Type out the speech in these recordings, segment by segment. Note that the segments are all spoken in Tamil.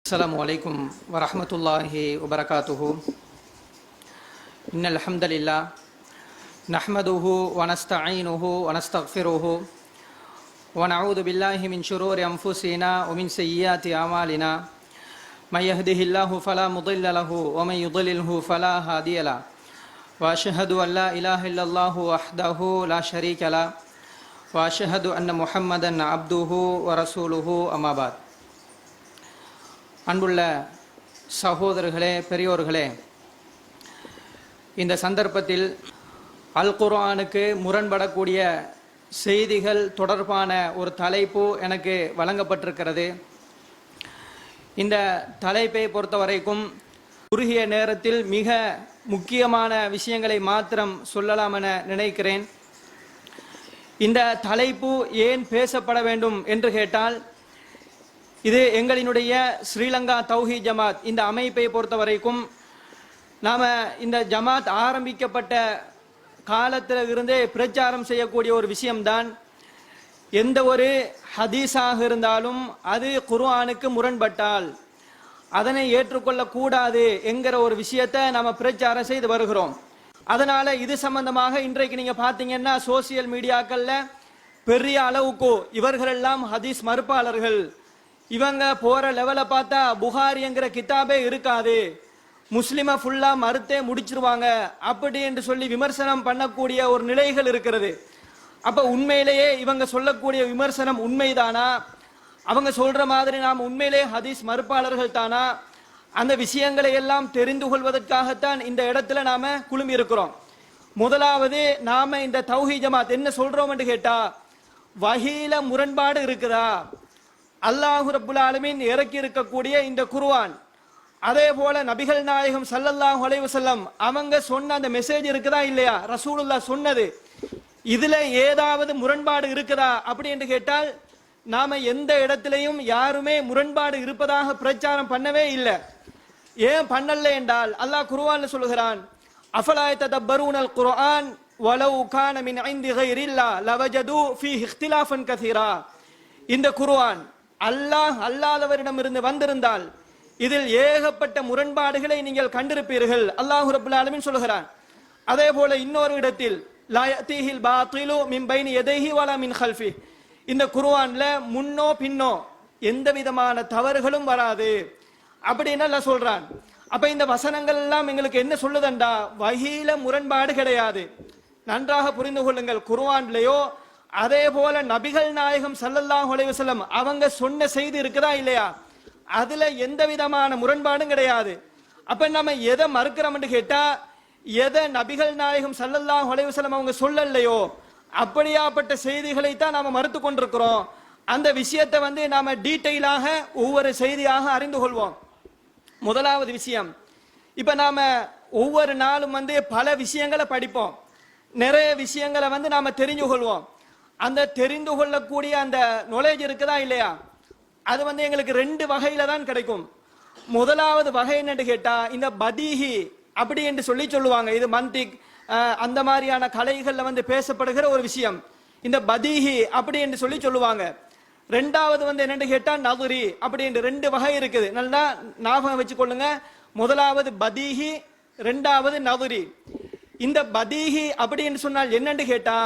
السلام عليكم ورحمة الله وبركاته. إن الحمد لله نحمده ونستعينه ونستغفره ونعوذ بالله من شرور أنفسنا ومن سيئات أعمالنا. من يهده الله فلا مضل له ومن يضلله فلا هادي له. وأشهد أن لا إله إلا الله وحده لا شريك له وأشهد أن محمدا عبده ورسوله أما بعد. அன்புள்ள சகோதரர்களே, பெரியோர்களே, இந்த சந்தர்ப்பத்தில் அல் குர்ஆனுக்கு முரண்படக்கூடிய செய்திகள் தொடர்பான ஒரு தலைப்பு எனக்கு வழங்கப்பட்டிருக்கிறது. இந்த தலைப்பை பொறுத்த வரைக்கும் குறுகிய நேரத்தில் மிக முக்கியமான விஷயங்களை மாத்திரம் சொல்லலாம் என நினைக்கிறேன். இந்த தலைப்பு ஏன் பேசப்பட வேண்டும் என்று கேட்டால், இது எங்களினுடைய ஸ்ரீலங்கா தௌஹீத் ஜமாத் இந்த அமைப்பை பொறுத்த வரைக்கும் நாம் இந்த ஜமாத் ஆரம்பிக்கப்பட்ட காலத்தில் இருந்தே பிரச்சாரம் செய்யக்கூடிய ஒரு விஷயம்தான். எந்த ஒரு ஹதீஸாக இருந்தாலும் அது குர்ஆனுக்கு முரண்பட்டால் அதனை ஏற்றுக்கொள்ளக்கூடாது என்கிற ஒரு விஷயத்தை நாம் பிரச்சாரம் செய்து வருகிறோம். அதனால இது சம்பந்தமாக இன்றைக்கு நீங்க பார்த்தீங்கன்னா சோசியல் மீடியாக்கள்ல பெரிய அளவுக்கு இவர்களெல்லாம் ஹதீஸ் மறுப்பாளர்கள், இவங்க போற லெவலை பார்த்தா புகாரிங்கிற கிதாபே இருக்காது, முஸ்லிமை ஃபுல்லா மறுத்தே முடிச்சிருவாங்க அப்படி என்று சொல்லி விமர்சனம் பண்ணக்கூடிய ஒரு நிலைகள் இருக்கிறது. அப்ப உண்மையிலேயே இவங்க சொல்லக்கூடிய விமர்சனம் உண்மைதானா? அவங்க சொல்ற மாதிரி நாம் உண்மையிலே ஹதீஸ் மறுப்பாளர்கள் தானா? அந்த விஷயங்களை எல்லாம் தெரிந்து கொள்வதற்காகத்தான் இந்த இடத்துல நாம குழுமி இருக்கிறோம். முதலாவது நாம இந்த தௌஹீத் ஜமாத் என்ன சொல்றோம் என்று கேட்டா, வஹீல முரண்பாடு இருக்குதா? அல்லாஹு ரப்புல் ஆலமீன் இறக்கி இருக்கக்கூடிய இந்த குர்ஆன், அதே போல நபிகள் நாயகம் ஸல்லல்லாஹு அலைஹி வஸல்லம் அவங்க சொன்ன அந்த மெசேஜ் இருக்குதா இல்லையா? ரசூலுல்லாஹ் சொன்னது, இதுல ஏதாவது முரண்பாடு இருக்குதா அப்படி என்று கேட்டால், நாம எந்த இடத்திலையும் யாருமே முரண்பாடு இருப்பதாக பிரச்சாரம் பண்ணவே இல்லை. ஏன் பண்ணல என்றால், அல்லாஹ் குர்ஆன்ல சொல்லுகிறான், அஃபலா யததப்பரூனல் குர்ஆன் வலவ் கான மின் இன்தி கைரில்லா லவஜது ஃபீஹி இக்திலாஃபன் கஸீரா. இந்த குர்ஆன் அல்லாஹ் அல்லாதவரிடம் இருந்து வந்திருந்தால் இதில் ஏகப்பட்ட முரண்பாடுகளை நீங்கள் கண்டிருப்பீர்கள் அல்லாஹ் ரப்புல் ஆலமீன் சொல்கிறான். அதே போல இன்னொரு இடத்தில், லா யதீஹில் பாத்திலு மின் பைனி யதைஹி வலா மின் கல்ஃபி, இந்த குர்ஆன்ல முன்னோ பின்னோ எந்த விதமான தவறுகளும் வராது அப்படின்னு அல்லாஹ் சொல்றான். அப்ப இந்த வசனங்கள் எல்லாம் எங்களுக்கு என்ன சொல்லுதண்டா, வஹீல முரண்பாடு கிடையாது. நன்றாக புரிந்து கொள்ளுங்கள். குர்ஆன்லயோ அதே போல நபிகள் நாயகம் ஸல்லல்லாஹு அலைஹி வஸல்லம் அவங்க சொன்ன செய்தி இருக்குதா இல்லையா, அதுல எந்த விதமான முரண்பாடும் கிடையாது. அப்ப நம்ம எதை மறுக்கிறோம்னு கேட்டா, எதை நபிகள் நாயகம் ஸல்லல்லாஹு அலைஹி வஸல்லம் அவங்க சொல்லலையோ அப்படியாப்பட்ட செய்திகளை தான் நாம மறுத்து கொண்டிருக்கிறோம். அந்த விஷயத்தை நாம டீட்டெயிலாக ஒவ்வொரு செய்தியாக அறிந்து கொள்வோம். முதலாவது விஷயம், இப்ப நாம ஒவ்வொரு நாளும் பல விஷயங்களை படிப்போம், நிறைய விஷயங்களை நாம தெரிஞ்சு கொள்வோம். அந்த தெரிந்து கொள்ளக்கூடிய அந்த நாலேஜ் இருக்குதா இல்லையா, அது எங்களுக்கு ரெண்டு வகையில தான் கிடைக்கும். முதலாவது வகை என்னன்னு கேட்டா, இந்த பதீஹி அப்படி என்று சொல்லி சொல்லுவாங்க. இது மந்திக் அந்த மாதிரியான கலைகள்ல பேசப்படுகிற ஒரு விஷயம். இந்த பதீஹி அப்படி என்று சொல்லி சொல்லுவாங்க. ரெண்டாவது என்னன்னு கேட்டா நதுரி அப்படி என்று ரெண்டு வகை இருக்குது. நல்லா ஞாபகம் வச்சுக்கொள்ளுங்க. முதலாவது பதீஹி, ரெண்டாவது நதுரி. இந்த பதீஹி அப்படி என்று சொன்னால் என்னன்னு கேட்டா,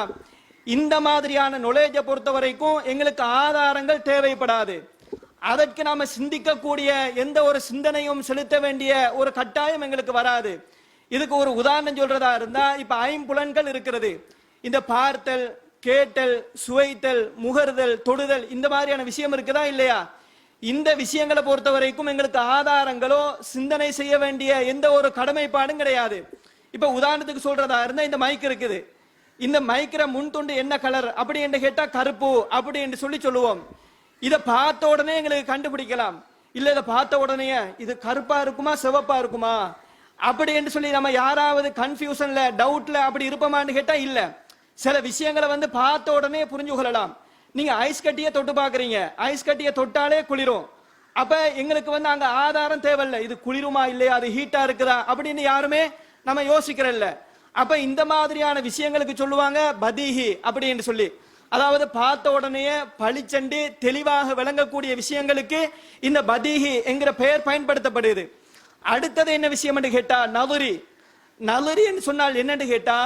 இந்த மாதிரியான நொலேஜை பொறுத்த வரைக்கும் எங்களுக்கு ஆதாரங்கள் தேவைப்படாது. அதற்கு நாம சிந்திக்கக்கூடிய எந்த ஒரு சிந்தனையும் செலுத்த வேண்டிய ஒரு கட்டாயம் எங்களுக்கு வராது. இதுக்கு ஒரு உதாரணம் சொல்றதா இருந்தா, இப்ப ஐம்புலன்கள் இருக்கிறது. இந்த பார்த்தல், கேட்டல், சுவைத்தல், முகர்தல், தொடுதல், இந்த மாதிரியான விஷயம் இருக்குதா இல்லையா? இந்த விஷயங்களை பொறுத்த வரைக்கும் எங்களுக்கு ஆதாரங்களோ சிந்தனை செய்ய வேண்டிய எந்த ஒரு கடமைப்பாடும் கிடையாது. இப்ப உதாரணத்துக்கு சொல்றதா இருந்தா, இந்த மைக் இருக்குது. இந்த மைக்கிற முன் துண்டு என்ன கலர் அப்படி என்று கேட்டா கருப்பு அப்படி என்று சொல்லி சொல்லுவோம். இதை பார்த்த உடனே எங்களுக்கு கண்டுபிடிக்கலாம். இல்ல இதை பார்த்த உடனே இது கருப்பா இருக்குமா சிவப்பா இருக்குமா அப்படி என்று சொல்லி நம்ம யாராவது கன்ஃபியூஷன்ல டவுட்ல அப்படி இருப்போமான்னு கேட்டா இல்ல. சில விஷயங்களை பார்த்த உடனே புரிஞ்சு கொள்ளலாம். நீங்க ஐஸ் கட்டியை தொட்டு பாக்குறீங்க, ஐஸ் கட்டியை தொட்டாலே குளிரும். அப்ப எங்களுக்கு அங்க ஆதாரம் தேவையில்லை, இது குளிருமா இல்லையா, அது ஹீட்டா இருக்குதா அப்படின்னு யாருமே நம்ம யோசிக்கிறல்ல. அப்ப இந்த மாதிரியான விஷயங்களுக்கு சொல்லுவாங்க பதீஹி அப்படி என்று சொல்லி. அதாவது பார்த்த உடனே பளிச்சண்டு தெளிவாக விளங்கக்கூடிய விஷயங்களுக்கு இந்த பதீஹி என்கிற பெயர் பயன்படுத்தப்படுது. அடுத்தது என்ன விஷயம் என்று கேட்டா நலுரி. நலுரி என்று சொன்னால் என்னன்னு கேட்டா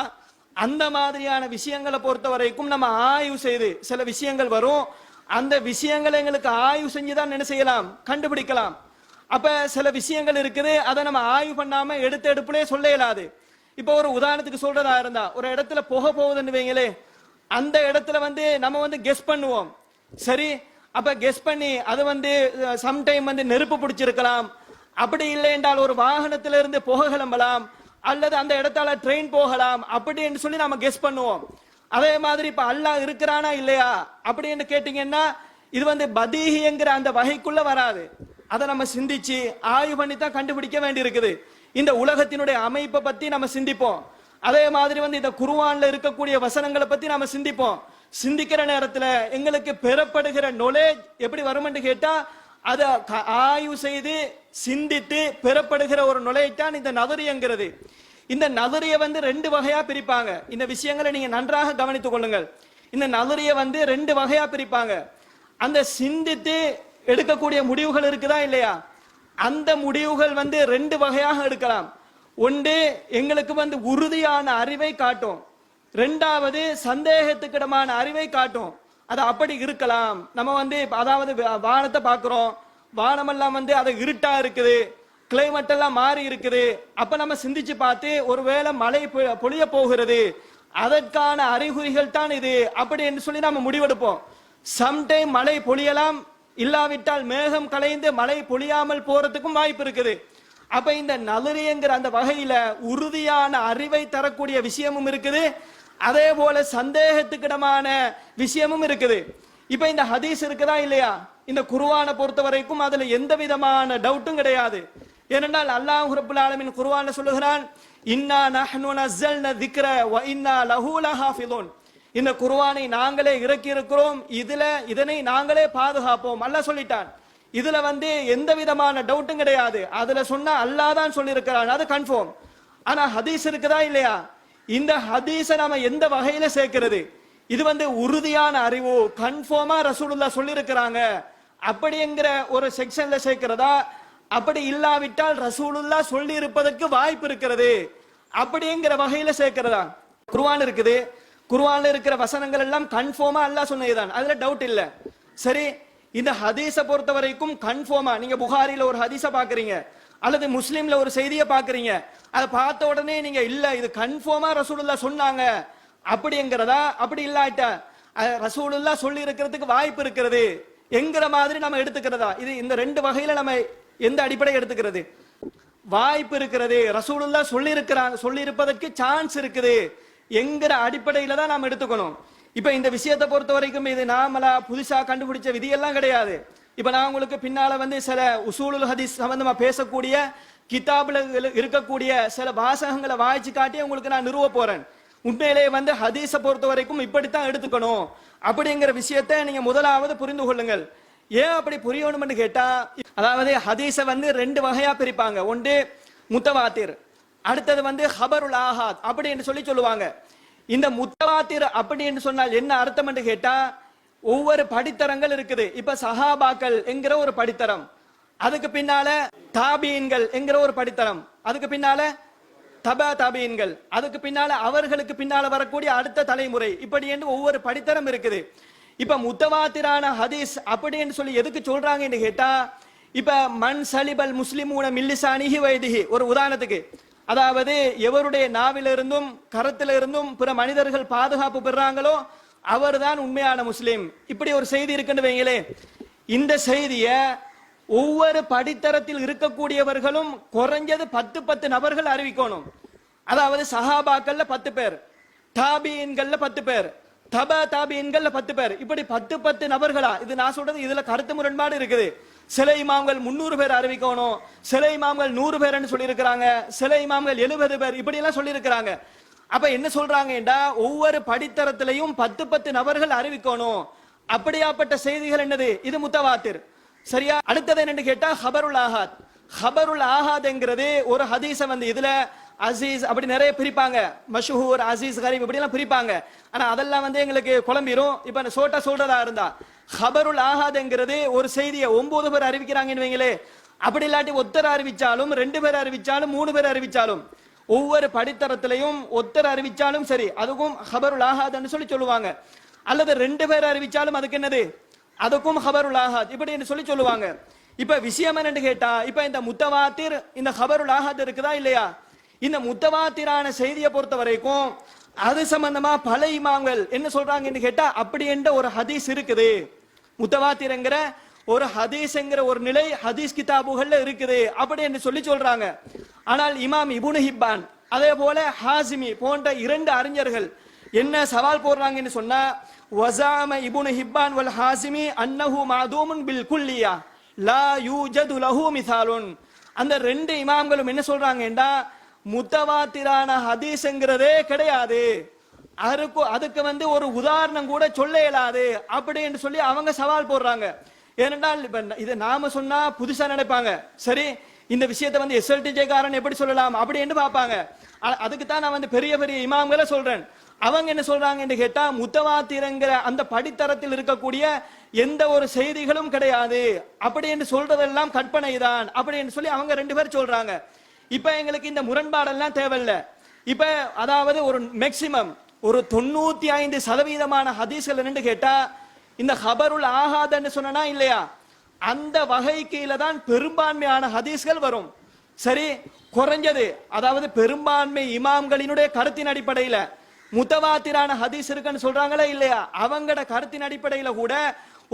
அந்த மாதிரியான விஷயங்களை பொறுத்த வரைக்கும் நம்ம ஆய்வு செய்து சில விஷயங்கள் வரும், அந்த விஷயங்களை எங்களுக்கு ஆய்வு செஞ்சுதான் என்ன செய்யலாம், கண்டுபிடிக்கலாம். அப்ப சில விஷயங்கள் இருக்குது, அதை நம்ம ஆய்வு பண்ணாம எடுத்த எடுப்புலயே சொல்ல இயலாது. இப்ப ஒரு உதாரணத்துக்கு சொல்றதா இருந்தா, ஒரு இடத்துல புகை போகுதுன்னு வைங்களே, அந்த இடத்துல நம்ம கெஸ் பண்ணுவோம். சரி, அப்ப கெஸ் பண்ணி அது சம்டைம் நெருப்பு பிடிச்சிருக்கலாம், அப்படி இல்லை என்றால் ஒரு வாகனத்திலிருந்து புகை கிளம்பலாம், அல்லது அந்த இடத்தால ட்ரெயின் போகலாம், அப்படின்னு சொல்லி நம்ம கெஸ் பண்ணுவோம். அதே மாதிரி இப்ப அல்லாஹ் இருக்கிறானா இல்லையா அப்படின்னு கேட்டீங்கன்னா இது பதீஹிங்கிற அந்த வகைக்குள்ள வராது. அதை நம்ம சிந்திச்சு ஆய்வு பண்ணி தான் கண்டுபிடிக்க வேண்டி இருக்குது. இந்த உலகத்தினுடைய அமைப்பை பத்தி நம்ம சிந்திப்போம். அதே மாதிரி இந்த குர்ஆன்ல இருக்கக்கூடிய வசனங்களை பத்தி நம்ம சிந்திப்போம். சிந்திக்கிற நேரத்துல எங்களுக்கு பெறப்படுகிற knowledge எப்படி வரும்னு கேட்டா அதை ஆய்வு செய்து சிந்தித்து பெறப்படுகிற ஒரு knowledge தான் இந்த நதரியங்கிறது. இந்த நதரிய ரெண்டு வகையா பிரிப்பாங்க. இந்த விஷயங்களை நீங்க நன்றாக கவனித்துக் கொள்ளுங்கள். இந்த நதரிய ரெண்டு வகையா பிரிப்பாங்க. அந்த சிந்தித்து எடுக்கக்கூடிய முடிவுகள் இருக்குதா இல்லையா, அந்த முடிவுகள் ரெண்டு வகையாக எடுக்கலாம். ஒன்று எங்களுக்கு உறுதியான அறிவை காட்டும், ரெண்டாவது சந்தேகத்துக்கிடமான அறிவை காட்டும். அது அப்படி இருக்கலாம். நம்ம அதாவது வானத்தை பார்க்கிறோம், வானமெல்லாம் அது இருட்டா இருக்குது, கிளைமேட் எல்லாம் மாறி இருக்குது. அப்ப நம்ம சிந்திச்சு பார்த்து ஒருவேளை மழை பொழிய போகிறது, அதற்கான அறிகுறிகள் தான் இது அப்படி என்று சொல்லி நம்ம முடிவெடுப்போம். சம்டைம் மழை பொழியலாம், இல்லாவிட்டால் மேகம் கலைந்து மழை பொழியாமல் போறதுக்கும் வாய்ப்பு இருக்குது. அப்ப இந்த நலுரியங்கிற அந்த வகையில உறுதியான அறிவை தரக்கூடிய விஷயமும் இருக்குது, அதே போல சந்தேகத்துக்கிடமான விஷயமும் இருக்குது. இப்ப இந்த ஹதீஸ் இருக்குதா இல்லையா, இந்த குர்ஆனை பொறுத்த வரைக்கும் அதுல எந்த விதமான டவுட்டும் கிடையாது. ஏனென்றால் அல்லாஹ் ரப்பல் ஆலமீன் குர்ஆன்ல சொல்லுகிறான், இன்னா நஹ்னு நஸல்னா திக்ர வ இன்னா லஹு லஹாஃபிதுன். இந்த குர்ஆனை நாங்களே இறக்கி இருக்கிறோம், இதனை நாங்களே பாதுகாப்போம் அல்லாஹ் சொல்லிட்டான். இதுல எந்த விதமான டவுட்டும் கிடையாது. அதுல சொன்னா அல்லாஹ் தான் சொல்லி இருக்கிறான், அது கன்ஃபார்ம். ஆனா ஹதீஸ் இருக்குதா இல்லையா, இந்த ஹதீஸை நாம எந்த வகையில சேர்க்கிறது, இது உறுதியான அறிவு கன்ஃபார்மா ரசூலுல்லாஹ் சொல்லி இருக்கிறாங்க அப்படிங்கிற ஒரு செக்ஷன்ல சேர்க்கிறதா, அப்படி இல்லாவிட்டால் ரசூலுல்லாஹ் சொல்லி இருப்பதற்கு வாய்ப்பு இருக்கிறது அப்படிங்கிற வகையில சேர்க்கிறதா. குர்ஆன் இருக்குது, குர்ஆன்ல இருக்கிற வசனங்கள் எல்லாம் கன்ஃபார்மா அல்லாஹ் சொன்னதுதான், அதுல டவுட் இல்ல. சரி, இந்த ஹதீஸை பொறுத்த வரைக்கும் கன்ஃபார்மா நீங்க புகாரில ஒரு ஹதீஸை பாக்குறீங்க அல்லது முஸ்லிம்ல ஒரு செய்தியை பாக்குறீங்க, அதை பார்த்த உடனே நீங்க இல்ல இது கன்ஃபார்மா ரசூலுல்லாஹ் சொன்னாங்க அப்படிங்கிறதா, அப்படி இல்லாட்டா ரசூலுல்லாஹ் சொல்லி இருக்கிறதுக்கு வாய்ப்பு இருக்கிறது என்கிற மாதிரி நம்ம எடுத்துக்கிறதா. இது இந்த ரெண்டு வகையில நம்ம எந்த அடிப்படை எடுத்துக்கிறது, வாய்ப்பு இருக்கிறது ரசூலுல்லாஹ் சொல்லி இருப்பதற்கு சான்ஸ் இருக்குது என்கிற அடிப்படையில தான் நாம் எடுத்துக்கணும். இப்ப இந்த விஷயத்தை பொறுத்த வரைக்கும் இது நாமளா புதுசா கண்டுபிடிச்ச விதியெல்லாம் கிடையாது. இப்ப நான் உங்களுக்கு பின்னால சில உசூலுல் ஹதீஸ் சம்பந்தமா பேசக்கூடிய கிதாபுல இருக்கக்கூடிய சில வாசகங்களை வாய்ச்சி காட்டி உங்களுக்கு நான் நிறுவ போறேன். உண்மையிலே ஹதீஸை பொறுத்த வரைக்கும் இப்படித்தான் எடுத்துக்கணும் அப்படிங்கிற விஷயத்தை நீங்க முதலாவது புரிந்து கொள்ளுங்கள். ஏன் அப்படி புரியணும்னு கேட்டா, அதாவது ஹதீஸை ரெண்டு வகையா பிரிப்பாங்க. ஒன்று முத்தவாத்திர், அடுத்தது ஹபருல் ஆஹாத் அப்படி என்று சொல்லுவாங்க. இந்த முத்தவாத்திர் அப்படி என்று சொன்னால் என்ன அர்த்தம் என்று கேட்டா, ஒவ்வொரு படித்தரங்கள் இருக்குது. இப்ப சஹாபாக்கள் என்கிற ஒரு படித்தரம், அதுக்கு பின்னால தாபீன்கள் என்கிற ஒரு படித்தரம், அதுக்கு பின்னால தபா தாபீன்கள், அதுக்கு பின்னால அவர்களுக்கு பின்னால வரக்கூடிய அடுத்த தலைமுறை, இப்படி என்று ஒவ்வொரு படித்தரம் இருக்குது. இப்ப முத்தவாத்திரான ஹதீஸ் அப்படி என்று சொல்லி எதுக்கு சொல்றாங்க என்று கேட்டா, இப்ப மன் சலிபல் முஸ்லிமூன மில்லிசானிஹி வைதிஹி, ஒரு உதாரணத்துக்கு, அதாவது எவருடைய நாவிலிருந்தும் கரத்திலிருந்தும் பிற மனிதர்கள் பாதுகாப்பு பெறாங்களோ அவர்தான் உண்மையான முஸ்லிம். இப்படி ஒரு செய்தி இருக்குன்னு வைங்களே, இந்த செய்திய ஒவ்வொரு படித்தரத்தில் இருக்கக்கூடியவர்களும் குறைஞ்சது 10 நபர்கள் அறிவிக்கணும். அதாவது சஹாபாக்கள்ல 10 பேர், தாபீன்கள்ல 10 பேர், தபா தாபீன்கள்ல 10 பேர், இப்படி 10 நபர்களா. இது நான் சொல்றது, இதுல கருத்து முரண்பாடு இருக்குது. சில இமாம்கள் 300 பேர் அறிவிக்கணும், சில இமாம்கள் 100 பேர்னு சொல்லி இருக்கிறாங்க, சில இமாம்கள் 70 பேர் இப்படி எல்லாம் சொல்லி இருக்கிறாங்க. அப்ப என்ன சொல்றாங்கடா, ஒவ்வொரு படித்தரத்திலையும் 10 நபர்கள் அறிவிக்கணும். அப்படியாப்பட்ட செய்திகள் என்னது, இது முத்தவாத்திர். சரியா? அடுத்தது என்னன்னு கேட்டா ஹபருல் ஆஹாத். ஹபருல் ஆஹாத் என்கிறது ஒரு ஹதீஸ இதுல அசீஸ் அப்படி நிறைய பிரிப்பாங்க, மஷூர், அசீஸ், கரீப் இப்படி எல்லாம் பிரிப்பாங்க. ஆனா அதெல்லாம் வந்து எங்களுக்கு குழம்பிரும். இப்ப சோட்டா சொல்றதா இருந்தா ஹபருல் ஆஹாத்ங்கிறது ஒரு செய்தியை 9 பேர் அறிவிக்கிறாங்கன்னு வைங்களே, அப்படி இல்லாட்டி ஒத்தர் அறிவிச்சாலும் 2 பேர் அறிவிச்சாலும் 3 பேர் அறிவிச்சாலும் ஒவ்வொரு படித்தரத்திலையும் ஒத்தர் அறிவிச்சாலும் சரி அதுக்கும் ஹபருல் ஆஹாத்னு சொல்லி சொல்லுவாங்க. அல்லது 2 பேர் அறிவிச்சாலும் அதுக்கு என்னது, அதுக்கும் ஹபருல் ஆஹாத் இப்படி சொல்லி சொல்லுவாங்க. இப்ப விஷயம் என்னன்னு கேட்டா, இப்ப இந்த முத்தவாத்திர் இந்த ஹபருல் ஆஹாத் இருக்குதா இல்லையா? இந்த முத்தவாத்திரான செய்தியை பொறுத்த வரைக்கும் அது சம்பந்தமா பல இமாம்கள் என்ன சொல்றாங்கன்னு கேட்டா, அப்படி என்ற ஒரு ஹதீஸ் இருக்குது, முத்தவாத்திரங்கிற ஒரு ஹதீஸ்ங்கிற ஒரு நிலை ஹதீஸ் கிதாபுகள்ல இருக்குது அப்படி என்று சொல்லி சொல்றாங்க. ஆனால் இமாம் இப்னு ஹிப்பான் அதே போல ஹாசிமி போன்ற 2 அறிஞர்கள் என்ன சவால் போடுறாங்கன்னு சொன்னா, வஸாம இப்னு ஹிப்பான் வல் ஹாசிமி அன்னஹு மாதூமுன் பில் குல்லியா லா யூஜது லஹு மிசாலுன். அந்த 2 இமாம்களும் என்ன சொல்றாங்கன்றா, முத்தவாத்திரான ஹதீஸ்ங்கிறதே கிடையாது, அதுக்கு வந்து ஒரு உதாரணம் கூட சொல்ல இயலாது அப்படி என்று சொல்லி அவங்க சவால் போடுறாங்க. ஏனென்றால் இப்ப இதை நாம சொன்னா புதுசா நினைப்பாங்க, சரி இந்த விஷயத்தை வந்து எஸ்எல்டிஜே காரன் எப்படி சொல்லலாம் அப்படி என்று பார்ப்பாங்க. அதுக்கு தான் நான் வந்து பெரிய பெரிய இமாம்களை சொல்றேன். அவங்க என்ன சொல்றாங்க என்று கேட்டா, முத்தவாத்திரங்கிற அந்த படித்தரத்தில் இருக்கக்கூடிய எந்த ஒரு செய்திகளும் கிடையாது அப்படி என்று சொல்றதெல்லாம் கற்பனை தான் அப்படி என்று சொல்லி அவங்க 2 பேர் சொல்றாங்க. இப்ப எங்களுக்கு இந்த முரண்பாடெல்லாம் தேவையில்லை. இப்ப அதாவது ஒரு மேக்சிமம் ஒரு 95% ஹதீஸ்கள் என்னன்னு கேட்டா இந்த ஹபருல் ஆஹாத்னு சொன்னா இல்லையா, அந்த வகை கீழே தான் பெரும்பான்மையான ஹதீஸ்கள் வரும். சரி, குறைஞ்சது அதாவது பெரும்பான்மை இமாம்களினுடைய கருத்தின் அடிப்படையில முத்தவாத்திரான ஹதீஸ் இருக்குன்னு சொல்றாங்களே இல்லையா, அவங்களோட கருத்தின் அடிப்படையில கூட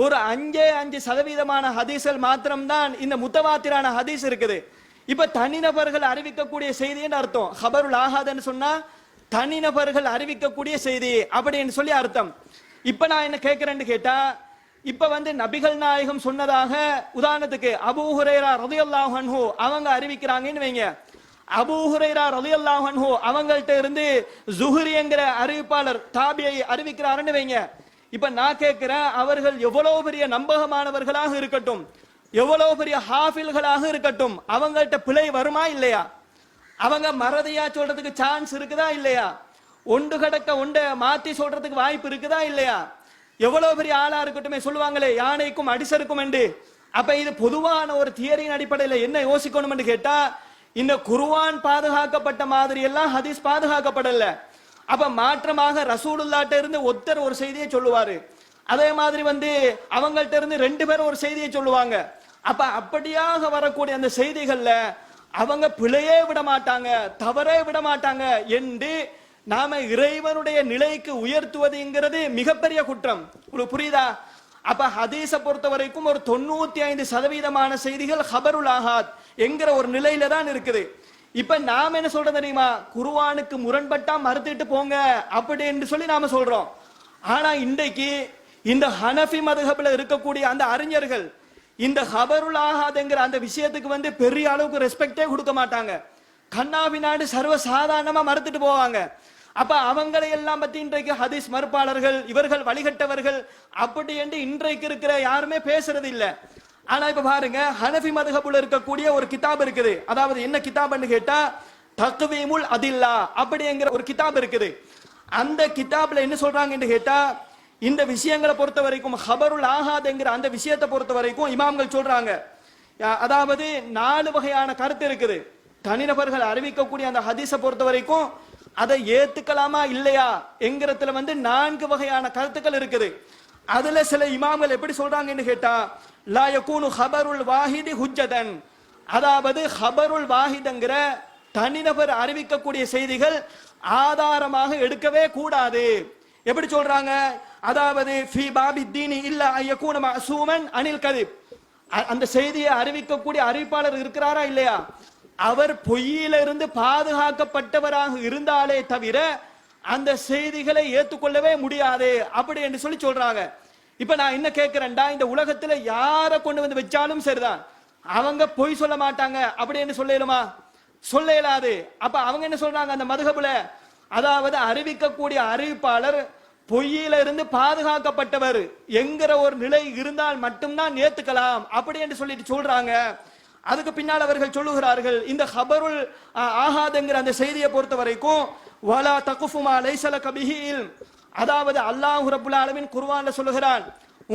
ஒரு 5% ஹதீஸ்கள் மாத்திரம்தான் இந்த முத்தவாத்திரான ஹதீஸ் இருக்குது. இப்ப தனிநபர்கள் அறிவிக்கக்கூடிய செய்தின்னு அர்த்தம். ஹபருல் ஆஹாத்னு சொன்னா தனிநபர்கள் அறிவிக்கக்கூடிய செய்தி அப்படின்னு சொல்லி அர்த்தம். இப்ப நான் என்ன கேட்கிறேன்னு கேட்டா, இப்ப வந்து நபிகள் நாயகம் சொன்னதாக உதாரணத்துக்கு அபூ ஹுரைரா ரலியல்லாஹு அன்ஹு அவங்க அறிவிக்கிறாங்கன்னு வைங்க. அபூ ஹுரைரா ரலியல்லாஹு அன்ஹு அவங்கள்ட்ட இருந்து ஸுஹ்ரிங்கிற அறிவிப்பாளர் தாபியை அறிவிக்கிறாருன்னு வைங்க. இப்ப நான் கேட்கிறேன், அவர்கள் எவ்வளவு பெரிய நம்பகமானவர்களாக இருக்கட்டும், எவ்வளவு பெரிய ஹாஃபில்களாக இருக்கட்டும், அவங்கள்ட்ட பிழை வருமா இல்லையா? அவங்க மறதியா சொல்றதுக்கு சான்ஸ் இருக்குதா இல்லையா? ஒன்று கடக்க ஒன்றை மாத்தி சொல்றதுக்கு வாய்ப்பு இருக்குதா இல்லையா? எவ்வளவு பெரிய ஆளா இருக்கட்டுமே, சொல்லுவாங்களே யானைக்கும் அடிசருக்கும் என்று. அப்ப இது பொதுவான ஒரு தியரியின் அடிப்படையில் என்ன யோசிக்கணும் என்று கேட்டா, இந்த குர்ஆன் பாதுகாக்கப்பட்ட மாதிரி எல்லாம் ஹதீஸ் பாதுகாக்கப்படல. அப்ப மாற்றமாக ரசூலுல்லாஹ்ட்ட இருந்து ஒருத்தர் ஒரு செய்தியை சொல்லுவாரு, அதே மாதிரி வந்து அவங்கள்ட்ட இருந்து 2 பேர் ஒரு செய்தியை சொல்லுவாங்க. அப்ப அப்படியாக வரக்கூடிய அந்த செய்திகள்ல அவங்க பிழையே விட மாட்டாங்க, தவறே விட மாட்டாங்க என்று நாம இறைவனுடைய நிலைக்கு உயர்த்துவதுங்கிறது மிகப்பெரிய குற்றம். உங்களுக்கு புரியுதா? அப்ப ஹதீஸை பொறுத்த வரைக்கும் ஒரு 95% செய்திகள் ஹபருல் ஆஹாத் என்கிற ஒரு நிலையில தான் இருக்குது. இப்ப நாம என்ன சொல்றது தெரியுமா, குர்ஆனுக்கு முரண்பட்டா மறுத்துட்டு போங்க அப்படி என்று சொல்லி நாம சொல்றோம். ஆனா இன்றைக்கு இந்த ஹனஃபி மதுஹப்ல இருக்கக்கூடிய அந்த அறிஞர்கள் இந்த ஹபருல் ஆஹாத்ங்கிற அந்த விஷயத்துக்கு வந்து பெரிய அளவுக்கு ரெஸ்பெக்டே கொடுக்க மாட்டாங்க. கண்ணாபினாடு சர்வ சாதாரணமா மறுத்துட்டு போவாங்க. அப்ப அவங்களை எல்லாம் பத்தி இன்றைக்கு ஹதீஸ் மறுப்பாளர்கள், இவர்கள் வழிகட்டவர்கள் அப்படி என்று இன்றைக்கு இருக்கிற யாருமே பேசுறது இல்ல. ஆனா இப்ப பாருங்க, ஹனஃபி மதுஹப்ல இருக்கக்கூடிய ஒரு கிதாப் இருக்குது. அதாவது என்ன கிதாப்னு கேட்டா, தக்வீமுல் அதில்லா அப்படிங்கிற ஒரு கிதாப் இருக்குது. அந்த கிதாப்ல என்ன சொல்றாங்கன்னு கேட்டா, இந்த விஷயங்களை பொறுத்த வரைக்கும் ஹபருல் ஆஹாத்ங்கிற அந்த விஷயத்தை பொறுத்த வரைக்கும் இமாம்கள் சொல்றாங்க, அதாவது 4 வகையான கருத்து இருக்குது. தனிநபர்கள் அறிவிக்கக்கூடிய அந்த ஹதீஸை பொறுத்த வரைக்கும் அதை ஏத்துக்கலாமா இல்லையா என்கிறதுல வந்து 4 வகையான கருத்துக்கள் இருக்குது. அதுல சில இமாம்கள் எப்படி சொல்றாங்கன்னு கேட்டா, லா யகூனு ஹபருல் வாஹிதி ஹுஜ்ஜதன், அதாவது ஹபருல் வாஹித்ங்கிற தனிநபர் அறிவிக்கக்கூடிய செய்திகள் ஆதாரமாக எடுக்கவே கூடாது. எப்படி சொல்றாங்க, அதாவது ஃபீ பாபி தீனி இல்ல அய்யகூன மஅசூமன் அனில் கதிப், அந்த செய்தியை அறிவிக்கக்கூடிய அறிவிப்பாளர் இருக்கிறாரா இல்லையா, அவர் பொய்யிலிருந்து பாதுகாக்கப்பட்டவராக இருந்தாலே தவிர அந்த செய்திகளை ஏற்றுக்கொள்ளவே முடியாது அப்படி என்று சொல்லி சொல்றாங்க. இப்ப நான் என்ன கேட்கிறேன்டா, இந்த உலகத்துல யாரை கொண்டு வந்து வச்சாலும் சரிதான், அவங்க பொய் சொல்ல மாட்டாங்க அப்படின்னு சொல்லலுமா? சொல்ல இயலாது. அப்ப அவங்க என்ன சொல்றாங்க அந்த மதுஹப்ல, அதாவது அறிவிக்கக்கூடிய அறிவிப்பாளர் பொய்யில இருந்து பாதுகாக்கப்பட்டவர் என்கிற ஒரு நிலை இருந்தால் மட்டும்தான் ஏத்துக்கலாம் அப்படி என்று சொல்லிட்டு சொல்றாங்க. அதுக்கு பின்னால் அவர்கள் சொல்லுகிறார்கள், இந்த ஹபருல் ஆஹாதுங்கிற அந்த செய்தியை பொறுத்த வரைக்கும் வலா தகுஃபுமா லைஸலக பிஹி இல்ம், அதாவது அல்லாஹ் ரப்புல் ஆலமீன் குர்ஆன்ல சொல்லுகிறான்,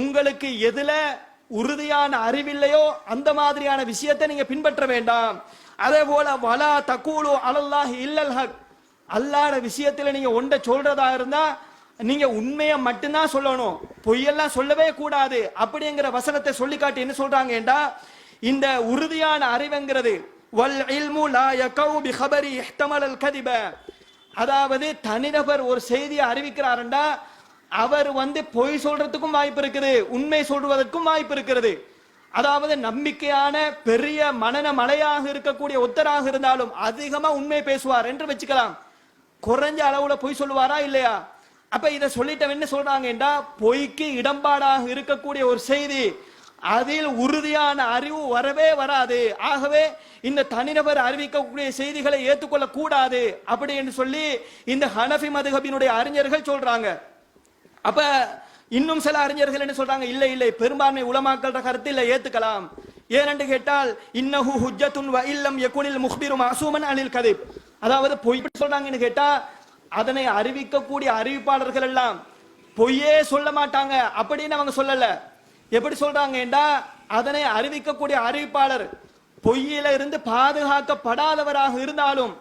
உங்களுக்கு எதுல உறுதியான அறிவில்லையோ அந்த மாதிரியான விஷயத்தை நீங்க பின்பற்ற வேண்டாம். அதே போல வலா தகூலு அலல்லாஹி இல்லல் ஹக், அல்லாஹ்வுடைய விஷயத்துல நீங்க ஒன்றை சொல்றதா இருந்தா நீங்க உண்மையை மட்டும்தான் சொல்லணும், பொய்யெல்லாம் சொல்லவே கூடாது அப்படிங்கிற வசனத்தை சொல்லி காட்டி என்ன சொல்றாங்கடா, இந்த உறுதியான அறிவுங்கிறது வல் இல்மு லா யகவு பி கபரி இஹ்தமல் கதிப, அதாவது தனிநபர் ஒரு செய்தியை அறிவிக்கிறாருண்டா அவர் பொய் சொல்றதுக்கும் வாய்ப்பு இருக்குது, உண்மை சொல்வதற்கும் வாய்ப்பு இருக்கிறது. அதாவது நம்பிக்கையான பெரிய மனன மலையாக இருக்கக்கூடிய ஒத்தராக இருந்தாலும் அதிகமா உண்மை பேசுவார் என்று வச்சுக்கலாம், குறைஞ்ச அளவுல பொய் சொல்லுவாரா இல்லையா? அப்ப இதை சொல்லிட்டவன் என்ன சொல்றாங்கடா, பொய்க்கு இடம்பாடாக இருக்கக்கூடிய ஒரு செய்தி, அதில் உறுதியான அறிவு வரவே வராது. ஆகவே இந்த தனிநபர் அறிவிக்கக்கூடிய செய்திகளை ஏற்றுக்கொள்ள கூடாது அப்படி என்று சொல்லி இந்த ஹனஃபி மதுஹபினுடைய அறிஞர்கள் சொல்றாங்க. அப்ப இன்னும் சில அறிஞர்கள் என்ன சொல்றாங்க, இல்லை இல்லை பெரும்பான்மை உலமாக்கள கருத்து இல்லை, ஏத்துக்கலாம். ஏனென்று கேட்டால் இன்னஹு ஹுஜ்ஜத்துன் வ இல்லம் யகுனில் முஹ்பிரு மஅசூமன் அனில் கதிப், அதாவது பொய் சொல்றாங்கன்னு கேட்டா அதனை அறிவிக்கக்கூடிய அறிவிப்பாளர்கள் எல்லாம் பொய்யே சொல்ல மாட்டாங்க அப்படின்னு அவங்க சொல்லல. எப்படி சொல்றாங்கடா, அதனை அறிவிக்கக்கூடிய அறிவிப்பாளர் பொய்யில இருந்து பாதுகாக்கப்படாதவராக இருந்தாலும்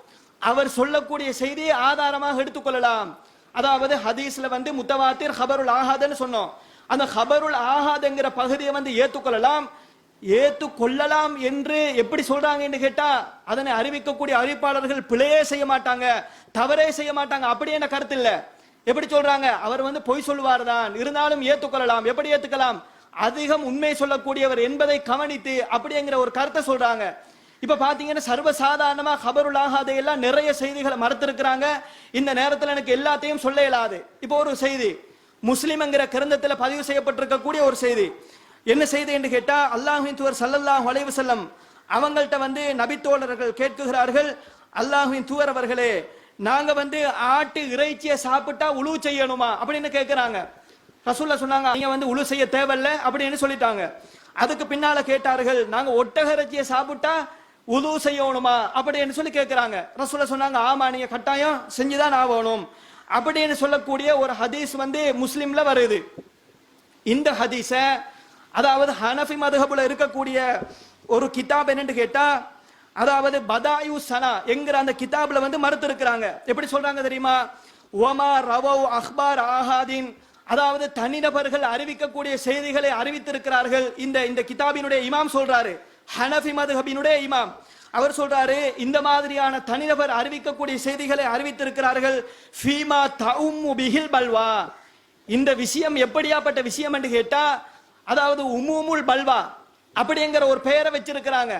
அவர் சொல்லக்கூடிய செய்தியை ஆதாரமாக எடுத்துக்கொள்ளலாம். அதாவது ஹதீஸ்ல முத்தவாத்திர் ஹபருல் ஆஹாதுன்னு சொன்னோம், அந்த ஹபருல் ஆஹாதுங்கிற பகுதியை ஏற்றுக்கொள்ளலாம். ஏற்றுக்கொள்ளலாம் என்று எப்படி சொல்றாங்கன்னு கேட்டா, அதனை அறிவிக்கக்கூடிய அறிவிப்பாளர்கள் பிழையே செய்ய மாட்டாங்க, தவறே செய்ய மாட்டாங்க அப்படி என்ன கருத்து இல்ல. எப்படி சொல்றாங்க, அவர் பொய் சொல்லுவார் தான், இருந்தாலும் ஏற்றுக்கொள்ளலாம். எப்படி ஏத்துக்கலாம், அதிகம் உண்மை சொல்லக்கூடியவர் என்பதை கவனித்து அப்படிங்கிற ஒரு கருத்தை சொல்றாங்க. இப்ப பாத்தீங்கன்னா சர்வசாதாரணமா ஹபருல் ஆஹாதை எல்லாம் நிறைய செய்திகளை மறுத்திருக்கிறாங்க. இந்த நேரத்தில் எனக்கு எல்லாத்தையும் சொல்ல இயலாது. இப்போ ஒரு செய்தி முஸ்லிம்ங்கிற கிரந்தத்தில் பதிவு செய்யப்பட்டிருக்கக்கூடிய ஒரு செய்தி, என்ன செய்தி என்று கேட்டா, அல்லாஹ்வின் தூதர் ஸல்லல்லாஹு அலைஹி வஸல்லம் அவங்கள்ட்ட நபித்தோழர்கள் கேட்குகிறார்கள், அல்லாஹ்வின் தூதர் அவர்களே, நாங்க ஆட்டு இறைச்சியை சாப்பிட்டா உழு செய்யணுமா அப்படின்னு கேட்கிறாங்க. ரசூலுல்லாஹ் சொன்னாங்க, நீங்க உழு செய்ய தேவையில்ல அப்படின்னு சொல்லிட்டாங்க. அதுக்கு பின்னால கேட்டார்கள், நாங்க ஒட்டக இறைச்சியை சாப்பிட்டா உது செய்யணுமா அப்படின்னு சொல்லி கேட்கிறாங்க. ரசூலுல்லாஹ் சொன்னாங்க, ஆமா நீங்க கட்டாயம் செஞ்சுதான் ஆகணும் அப்படின்னு சொல்லக்கூடிய ஒரு ஹதீஸ் முஸ்லிம்ல வருது. இந்த ஹதீஸ அதாவது ஹனஃபி மதுஹபுல இருக்கக்கூடிய ஒரு கிதாப் என்னன்னு கேட்டா, அதாவது பதாயு சனா என்கிற அந்த கிதாப்ல மறுத்து இருக்கிறாங்க. எப்படி சொல்றாங்க தெரியுமா, ஒமா ரவவ் அஹ்பார் ஆஹாதின், அதாவது தனிநபர்கள் அறிவிக்கக்கூடிய செய்திகளை அறிவித்திருக்கிறார்கள். இந்த கிதாபினுடைய இமாம் சொல்றாரு, ஹனஃபி மதுஹபினுடைய இமாம், அவர் சொல்றாரு, இந்த மாதிரியான தனிநபர் அறிவிக்கக்கூடிய செய்திகளை அறிவித்திருக்கிறார்கள். ஃபீமா தஉம்மு பிஹில் பல்வா, இந்த விஷயம் எப்படியாப்பட்ட விஷயம் என்று கேட்டா, அதாவது உமூமுல் பல்வா அப்படிங்கிற ஒரு பெயரை வச்சிருக்கிறாங்க.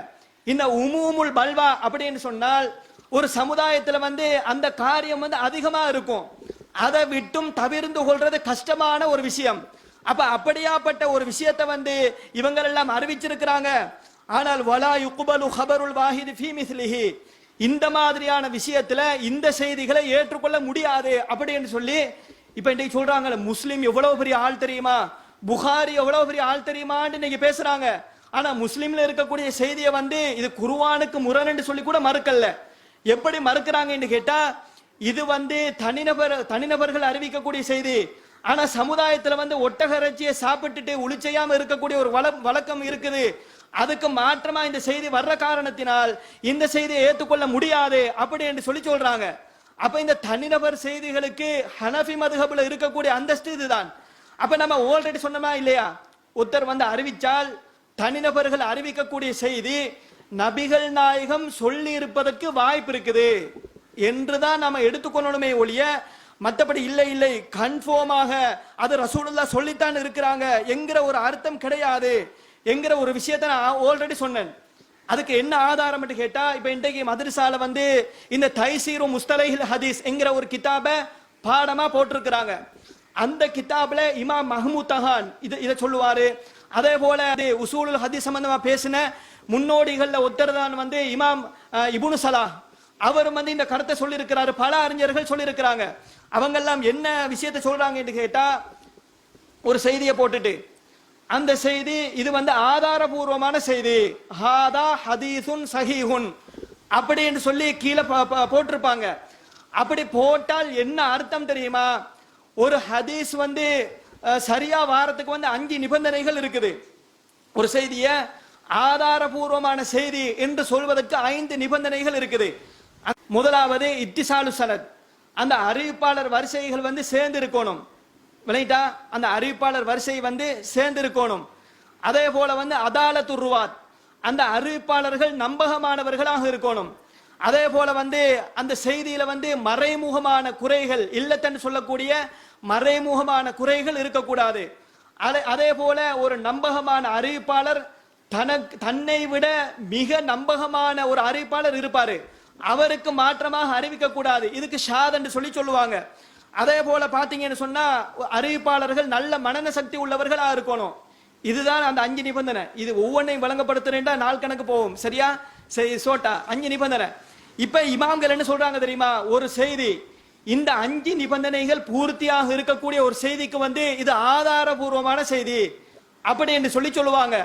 இந்த உமூமுல் பல்வா அப்படின்னு சொன்னால் ஒரு சமுதாயத்துல அந்த காரியம் அதிகமா இருக்கும், அதை விட்டும் தவிர்ந்து கொள்றது கஷ்டமான ஒரு விஷயம். அப்ப அப்படியாப்பட்ட ஒரு விஷயத்தை இவங்க எல்லாம் அறிவிச்சிருக்கிறாங்க. ஆனால் வலா யுக்பலு ஹபருல் வாஹித் ஃபீ மிஸ்லிஹி, இந்த மாதிரியான விஷயத்துல இந்த செய்திகளை ஏற்றுக்கொள்ள முடியாது அப்படின்னு சொல்லி இப்ப இன்னைக்கு சொல்றாங்க, முஸ்லிம் எவ்வளவு பெரிய ஆள் தெரியுமா, புகாரி எவ்வளவு பெரிய ஆள் தெரியுமான்னு இன்னைக்கு பேசுறாங்க. ஆனா முஸ்லிம்ல இருக்கக்கூடிய செய்தியை இது குர்ஆனுக்கு முரண் என்று சொல்லி கூட மறுக்கல. எப்படி மறுக்கிறாங்கன்னு கேட்டா, இது தனிநபர்கள் அறிவிக்கக்கூடிய செய்தி, ஆனா சமுதாயத்துல ஒட்டக இறைச்சியை சாப்பிட்டுட்டு உளிச்சையாம இருக்கக்கூடிய ஒரு வழக்கம் இருக்குது. அதுக்கு மாற்றமா இந்த செய்தி வர்ற காரணத்தினால் இந்த செய்தியை ஏற்றுக்கொள்ள முடியாது அப்படி என்று சொல்லி சொல்றாங்க. அப்ப இந்த தனிநபர் செய்திகளுக்கு ஹனஃபி மதுஹபுல இருக்கக்கூடிய அந்தஸ்து இதுதான். அப்ப நம்ம ஆல்ரெடி சொன்னோமா இல்லையா, ஒருத்தர் அறிவிச்சால் தனிநபர்கள் அறிவிக்கக்கூடிய செய்தி நபிகள் நாயகம் சொல்லி இருப்பதற்கு வாய்ப்பு இருக்குது என்றுதான் நம்ம எடுத்துக்கொள்ளணுமே ஒழிய, மற்றபடி இல்லை இல்லை கன்ஃபார்மாக அது ரசூலுல்லாஹ் சொல்லித்தான் இருக்கிறாங்க என்கிற ஒரு அர்த்தம் கிடையாது என்கிற ஒரு விஷயத்தை நான் ஆல்ரெடி சொன்னேன். அதுக்கு என்ன ஆதாரம் என்று கேட்டா, இப்ப இன்றைக்கு மதரசால இந்த தைசீரு முஸ்தலைஹில் ஹதீஸ் என்கிற ஒரு கிதாபை பாடமா போட்டிருக்கிறாங்க. அந்த கிதாப்ல இமாம் மஹ்மூத் தஹான் இதை சொல்லுவாரு. அதே போல உசூலுல் ஹதீஸ் சம்பந்தமா பேசின முன்னோடிகள்ல ஒருத்தர்தான் இமாம் இப்னு சலாஹ், அவரும் இந்த கருத்தை சொல்லி இருக்கிறாரு. பல அறிஞர்கள் சொல்லி இருக்கிறாங்க. அவங்க எல்லாம் என்ன விஷயத்தை சொல்றாங்க என்று கேட்டா, ஒரு செய்தியை போட்டுட்டு அந்த செய்தி இது வந்து ஆதாரபூர்வமான செய்தி, ஹாதா ஹதீசுன் சஹீஹுன் அப்படி என்று சொல்லி கீழே போட்டிருப்பாங்க. அப்படி போட்டால் என்ன அர்த்தம் தெரியுமா? ஒரு ஹதீஸ் வந்து சரியா வாரத்துக்கு வந்து 5 நிபந்தனைகள் இருக்குது. ஒரு செய்திய ஆதாரபூர்வமான செய்தி என்று சொல்வதற்கு 5 நிபந்தனைகள் இருக்குது. முதலாவது இத்திசாலு சனத், அந்த அறிவிப்பாளர் வரிசைகள் வந்து சேர்ந்து இருக்கணும். விளையிட்டா? அந்த அறிவிப்பாளர் வரிசை வந்து சேர்ந்து இருக்கணும். அதே போல வந்து அதாலத்து ருவாத், அந்த அறிவிப்பாளர்கள் நம்பகமானவர்களாக இருக்கணும். அதே போல வந்து அந்த செய்தியில வந்து மறைமுகமான குறைகள், இல்லத்தன்னு சொல்லக்கூடிய மறைமுகமான குறைகள் இருக்கக்கூடாது. அதே போல ஒரு நம்பகமான அறிவிப்பாளர் தன்னை விட மிக நம்பகமான ஒரு அறிவிப்பாளர் இருப்பாரு, அவருக்கு மாற்றமாக அறிவிக்க கூடாது. இதுக்கு ஷாத் என்று சொல்லி சொல்லுவாங்க. அதே போல பாத்தீங்கன்னு சொன்னா அறிவிப்பாளர்கள் நல்ல மனன சக்தி உள்ளவர்களா இருக்கணும். இதுதான் அந்த 5 நிபந்தனை. இது ஒவ்வொன்றையும் வழங்கப்படுத்துறேன்டா நாள் கணக்கு போகும். சரியா? சரி, சோட்டா 5 நிபந்தனை. இப்ப இமாம்கள் என்ன சொல்றாங்க தெரியுமா? ஒரு செய்தி இந்த 5 நிபந்தனைகள் பூர்த்தியாக இருக்கக்கூடிய ஒரு செய்திக்கு வந்து இது ஆதாரபூர்வமான செய்தி அப்படி என்று சொல்லி சொல்லுவாங்க.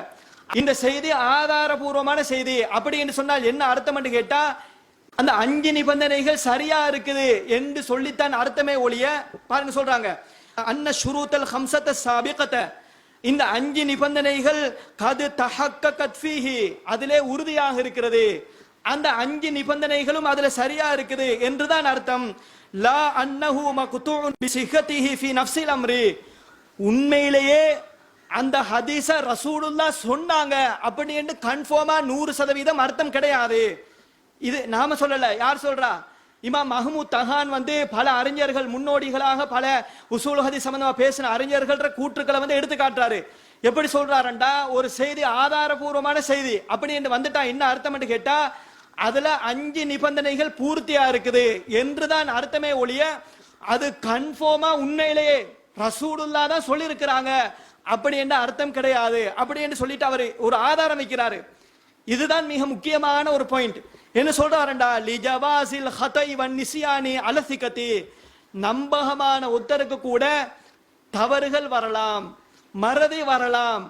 இந்த செய்தி ஆதாரபூர்வமான செய்தி அப்படி என்று சொன்னால் என்ன அர்த்தம் என்று கேட்டா, அந்த 5 நிபந்தனைகள் சரியா இருக்குது என்று சொல்லித்தான் அர்த்தமே ஒழிய, பாருங்க சொல்றாங்க, அன்ன ஷுரூத்தல் ஹம்சத சாபிகத, இந்த 5 நிபந்தனைகள் கது தஹக்கத் ஃபீஹி, அதிலே உறுதியாக இருக்கிறது, அந்த 5 நிபந்தனைகளும் அதுல சரியா இருக்குது என்றுதான் அர்த்தம். லா அன்னஹு மக்தூன் பிசிஹதிஹி ஃபீ நஃப்ஸில் அம்ரி, உண்மையிலேயே அந்த ஹதீஸ ரசூலுல்லாஹ் சொன்னாங்க அப்படி என்று கன்ஃபார்மா 100% அர்த்தம் கிடையாது. இது நாம சொல்லல, யார் சொல்றா? இமாம் மஹ்மூத் தஹான் வந்து பல அறிஞர்கள் முன்னோடிகளாக பல உசூல் ஹதீஸ் சம்பந்தமா பேசின அறிஞர்கள்ற கூற்றுக்களை வந்து எடுத்து காட்டுறாரு. எப்படி சொல்றாருண்டா, ஒரு செய்தி ஆதாரபூர்வமான செய்தி அப்படி என்று வந்துட்டா என்ன அர்த்தம் என்று கேட்டா, அதுல 5 நிபந்தனைகள் பூர்த்தியா இருக்குது என்றுதான் அர்த்தமே ஒழிய, அது கன்ஃபார்மா உண்மையிலேயே ரசூலுல்லாஹ் தான் சொல்லி இருக்கிறாங்க அப்படி என்ற அர்த்தம் கிடையாது அப்படி என்று சொல்லிட்டு அவர் ஒரு ஆதாரம் வைக்கிறாரு. இதுதான் மிக முக்கியமான ஒரு பாயிண்ட். என்ன சொல்றாருண்டா, லிஜவாசில் ஹதை வன் நிசியானி அலசிகதி, நம்பகமான ஒருத்தருக்கு கூட தவறுகள் வரலாம், மறதி வரலாம்,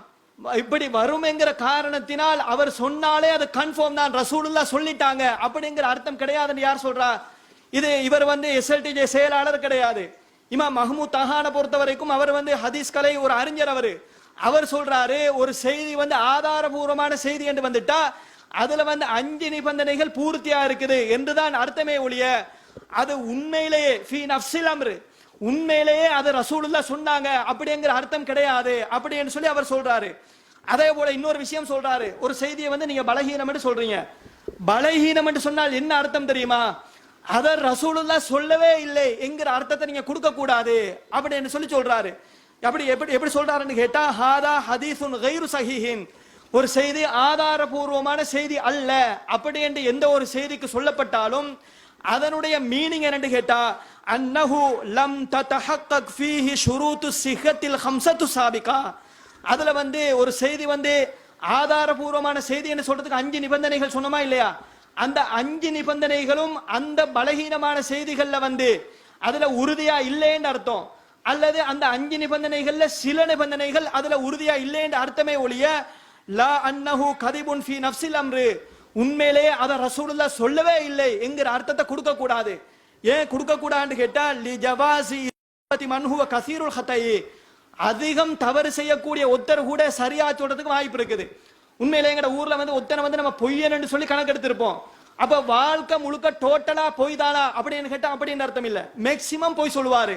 இப்படி வரும் என்கிற காரணத்தினால் அவர் சொன்னாலே அது கன்ஃபார்ம் தான், ரசூலுல்லாஹ் சொல்லிட்டாங்க அப்படிங்கிற அர்த்தம் கிடையாதுன்னு யார் சொல்றா? இது இவர் வந்து எஸ்எல்டிஜே செயலாளர் கிடையாது. இமாம் மஹ்மூத் தஹானை பொறுத்த வரைக்கும் அவர் வந்து ஹதீஸ் கலை ஒரு அறிஞர். அவர் சொல்றாரு, ஒரு செய்தி வந்து ஆதாரபூர்வமான செய்தி என்று வந்துட்டா அதுல வந்து 5 நிபந்தனைகள் பூர்த்தியா இருக்குது என்றுதான் அர்த்தமே ஒழிய, அது உண்மையிலேயே ஃபீ நஃப்ஸில் அம்ர், உண்மையிலேயே அது ரசூலுல்லாஹ் சொன்னாங்க அப்படிங்கிற அர்த்தம் கிடையாது அப்படின்னு சொல்லி அவர் சொல்றாரு. அதே போல இன்னொரு விஷயம் சொல்றாரு, ஒரு செய்தியை வந்து நீங்க பலகீனம் என்று சொல்றீங்க. பலகீனம் என்று சொன்னால் என்ன அர்த்தம் தெரியுமா? அத ரசூலுல்லாஹ் சொல்லவே இல்லை என்கிற அர்த்தத்தை நீங்க கொடுக்க கூடாது அப்படின்னு சொல்லி சொல்றாரு. அப்படி எப்படி சொல்றாருன்னு கேட்டா, ஹாதா ஹதீசுன் கைரு சஹீஹின், ஒரு செய்தி ஆதாரபூர்வமான செய்தி அல்ல அப்படி என்று எந்த ஒரு செய்திக்கு சொல்லப்பட்டாலும் அதனுடைய மீனிங் என்னன்னு கேட்டா, அன்னஹு லம் ததஹக்கக் ஃபீஹி ஷுரூத்து சிஹத்தில் ஹம்ஸத்து சாபிகா, அதுல வந்து ஒரு செய்தி வந்து ஆதாரபூர்வமான செய்தி என்று சொல்றதுக்கு 5 நிபந்தனைகள் சொன்னமா இல்லையா? அந்த 5 நிபந்தனைகளும் அந்த பலகீனமான செய்திகள்ல வந்து அதுல உறுதியா இல்லைன்னு அர்த்தம், அல்லது அந்த 5 நிபந்தனைகள்ல சில நிபந்தனைகள் அதுல உறுதியா இல்லைன்னு அர்த்தமே ஒழிய, லா அன்னஹு கதிபுன் ஃபீ நஃப்ஸில் அம்ர், உண்மையிலேயே அத ரசூலுல்லாஹ் சொல்லவே இல்லை என்கிற அர்த்தத்தை கொடுக்க கூடாது. ஏன் கொடுக்க கூடாதுன்னு கேட்டா, லி ஜவாசி மன் ஹுவ கஸீருல் ஹதை, அதிகம் தவறு செய்யக்கூடிய ஒருத்தர் கூட சரியா சொல்றதுக்கு வாய்ப்பு இருக்குது. உண்மையிலே எங்கட ஊர்ல வந்து ஒருத்தனை வந்து நம்ம பொய்யன்னு சொல்லி கணக்கு எடுத்திருப்போம். அப்ப வாழ்க்கை முழுக்க டோட்டலா பொய் தானா அப்படின்னு கேட்டா அப்படின்னு அர்த்தம் இல்ல, மேக்சிமம் பொய் சொல்லுவாரு.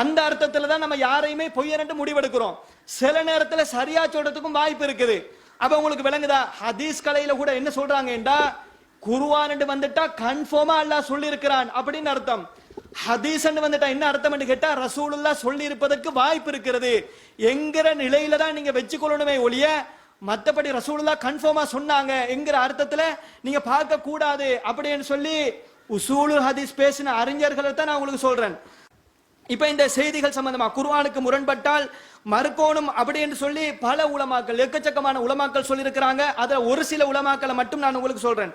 அந்த அர்த்தத்துல தான் நம்ம யாரையுமே பொய்யன்னு முடிவெடுக்கிறோம். சில நேரத்துல சரியா சொல்றதுக்கும் வாய்ப்பு இருக்குது. அப்ப உங்களுக்கு விளங்குதா? ஹதீஸ் கலையில கூட என்ன சொல்றாங்கடா, குர்ஆன் வந்துட்டா கன்ஃபார்மா அல்லாஹ் சொல்லி இருக்கிறான் அப்படின்னு அர்த்தம். ஹதீஸ் வந்துட்டா என்ன அர்த்தம் என்று கேட்டா, ரசூலுல்லாஹ் சொல்லி இருப்பதற்கு வாய்ப்பு இருக்கிறது என்கிற நிலையில தான் நீங்க வச்சுக்கொள்ளணுமே ஒழிய, மற்றபடி ரசூலுல்லாஹ் கன்ஃபார்மா சொன்னாங்க என்கிற அர்த்தத்துல நீங்க பார்க்க கூடாது அப்படின்னு சொல்லி உசூலுல் ஹதீஸ் பேசின அறிஞர்களை தான் நான் உங்களுக்கு சொல்றேன். இப்ப இந்த செய்திகள் சம்பந்தமா குர்ஆனுக்கு முரண்பட்டால் மறுக்கோணும் அப்படி என்று சொல்லி பல உலமாக்கள், எக்கச்சக்கமான உலமாக்கள் சொல்லி இருக்கிறாங்க. அதுல ஒரு சில உலமாக்களை மட்டும் நான் உங்களுக்கு சொல்றேன்.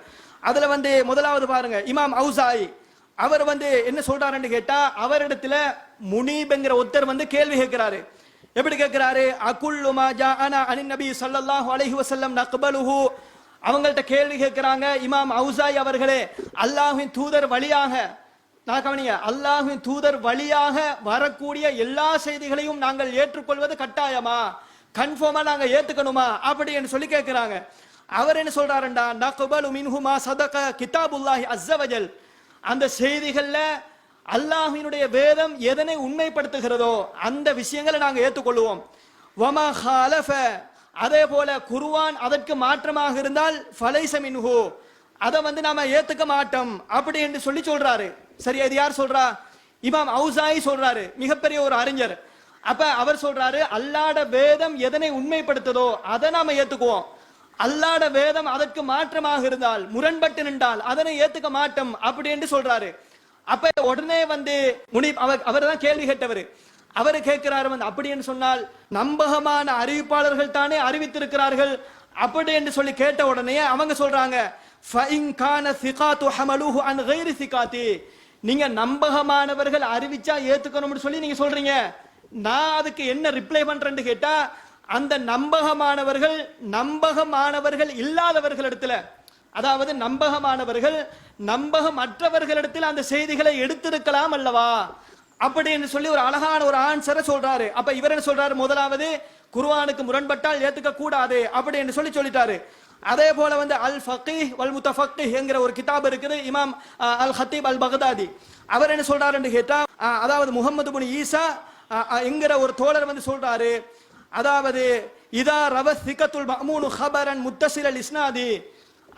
அதுல வந்து முதலாவது பாருங்க, இமாம் அவுசாயி அவர் வந்து என்ன சொல்றாருன்னு கேட்டா, அவரிடத்துல முனீப் என்கிற ஒருத்தர் வந்து கேள்வி கேட்கிறாரு. எப்படி கேட்கிறாரு? அகுல்லு மா ஜாஅனா அனின் நபி ஸல்லல்லாஹு அலைஹி வஸல்லம் நக்பலுஹு. அவங்கள்ட்ட கேள்வி கேட்கிறாங்க, இமாம் அவுசாய் அவர்களே, அல்லாஹ்வின் தூதர் வழியாக, நான் கவனிங்க, அல்லாஹ்வின் தூதர் வழியாக வரக்கூடிய எல்லா செய்திகளையும் நாங்கள் ஏற்றுக்கொள்வது கட்டாயமா, கன்ஃபார்மா நாங்க ஏத்துக்கணுமா அப்படின்னு சொல்லி கேட்கிறாங்க. அவர் என்ன சொல்றாருண்டா, நக்பலு மின்ஹுமா சதக கிதாபுல்லாஹி அஸ்ஸவஜல். அந்த செய்திகள்ல அல்லாஹ்வினுடைய வேதம் எதனை உண்மைப்படுத்துகிறதோ அந்த விஷயங்களை நாங்க ஏற்றுக்கொள்வோம். வமா ஹாலஃப, அதே போல குர்ஆன் அதற்கு மாற்றமாக இருந்தால் ஃபலைஸ மின்ஹு, அதை நாம ஏத்துக்க மாட்டோம் அப்படி என்று சொல்லி சொல்றாரு. சரி, இது யார் சொல்றா? இமாம் அவுசாயி சொல்றாரு, மிகப்பெரிய ஒரு அறிஞர். அப்ப அவர் சொல்றாரு, அல்லாஹ்வுடைய வேதம் எதனை உண்மைப்படுத்துதோ அதை நாம ஏத்துக்குவோம். அல்லாஹ்வுடைய வேதம் அதற்கு மாற்றமாக இருந்தால், முரண்பட்டு நின்றால் அதனை ஏத்துக்க மாட்டோம் அப்படி என்று சொல்றாரு. அப்ப உடனே அவர் தான் கேள்வி கேட்டவர். அவர் கேட்கிறாரு, அப்படி என்று சொன்னால் நம்பகமான அறிவிப்பாளர்கள் தானே அறிவித்திருக்கிறார்கள் அப்படி என்று சொல்லி கேட்ட உடனே அவங்க சொல்றாங்க, ஃபஇன் கான சிகாத்து ஹமலுஹு அன் கைரி சிகாத்தி. நீங்க நம்பகமானவர்கள் அறிவிச்சா ஏத்துக்கணும்னு சொல்லி நீங்க சொல்றீங்க. நான் அதுக்கு என்ன ரிப்ளை பண்றேன்னு கேட்டா, அந்த நம்பகமானவர்கள் இல்லாதவர்களிடத்துல, அதாவது நம்பகமானவர்கள் நம்பகமற்றவர்களிடத்தில் அந்த செய்திகளை எடுத்திருக்கலாம் அல்லவா அப்படின்னு சொல்லி ஒரு அழகான ஒரு ஆன்சரை சொல்றாரு. அப்ப இவர் என்ன சொல்றாரு? முதலாவது, குர்ஆனுக்கு முரண்பட்டால் ஏத்துக்க கூடாது அப்படி என்று சொல்லிட்டாரு. அதே போல அல் ஃபகீஹ் வல் முத்தஃபக்கீஹ் என்கிற ஒரு கிதாப் இருக்குது, இமாம் அல் ஹத்தீப் அல் பக்தாதி. அவர் என்ன சொல்றாருன்னு கேட்டா, அதாவது முஹம்மது இப்னு ஈசா என்கிற ஒரு தோழர் சொல்றாரு, அதாவது இதா ரவ சிகத்துல் மஅமூனு ஹபரன் முத்தஸில் இஸ்னாதி,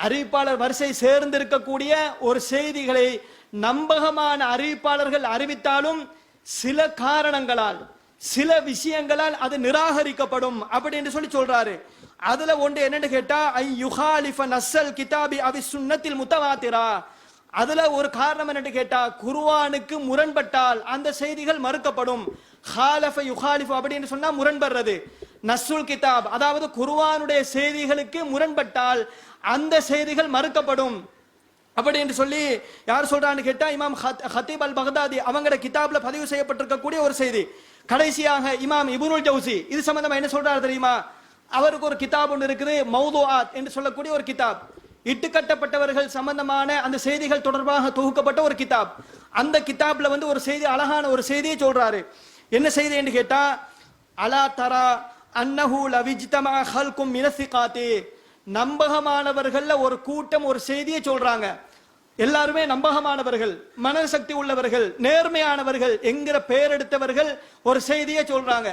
அறிவிப்பாளர் வரிசை சேர்ந்திருக்கக்கூடிய ஒரு செய்திகளை நம்பகமான அறிவிப்பாளர்கள் அறிவித்தாலும் சில காரணங்களால், சில விஷயங்களால் அது நிராகரிக்கப்படும் அப்படின்னு சொல்றாரு. அதுல ஒன்று என்னன்னு கேட்டா, ஐ யுகாலிஃப நஸ்ஸல் கிதாபி அவி சுன்னத்தில் முத்தவாத்திரா. அதுல ஒரு காரணம் என்னன்னு கேட்டா, குர்ஆனுக்கு முரண்பட்டால் அந்த செய்திகள் மறுக்கப்படும். ஹாலஃப யுகாலிஃபு அப்படின்னு சொன்னா முரண்படுறது. நஸ்ஸுல் கிதாப், அதாவது குர்ஆனுடைய செய்திகளுக்கு முரண்பட்டால் அந்த செய்திகள் மறுக்கப்படும் அப்படி என்று சொல்லி யார் சொல்றான்னு கேட்டா, இமாம் ஹத்தீப் அல் பக்தாதி அவங்களோட கிதாப்ல பதிவு செய்யப்பட்டிருக்கக்கூடிய ஒரு செய்தி. கடைசியாக இமாம் இப்னுல் ஜௌசி இது சம்பந்தமா என்ன சொல்றாரு தெரியுமா? அவருக்கு ஒரு கிதாப் ஒன்று இருக்குது, மௌதுஆத் என்று சொல்லக்கூடிய ஒரு கிதாப். இட்டுக்கட்டப்பட்டவர்கள் சம்பந்தமான அந்த செய்திகள் தொடர்பாக தொகுக்கப்பட்ட ஒரு கிதாப். அந்த கிதாப்ல ஒரு செய்தி, அழகான ஒரு செய்தியை சொல்றாரு. என்ன செய்தி என்று கேட்டா, அலா தரா அன்னஹு லவிஜ்தமா ஹல்கும் மினசிகாத்தி. நம்பகமானவர்கள்ல ஒரு கூட்டம் ஒரு செய்தியை சொல்றாங்க. எல்லாருமே நம்பகமானவர்கள், மனசக்தி உள்ளவர்கள், நேர்மையானவர்கள் என்கிற பெயர் எடுத்தவர்கள் ஒரு செய்தியை சொல்றாங்க.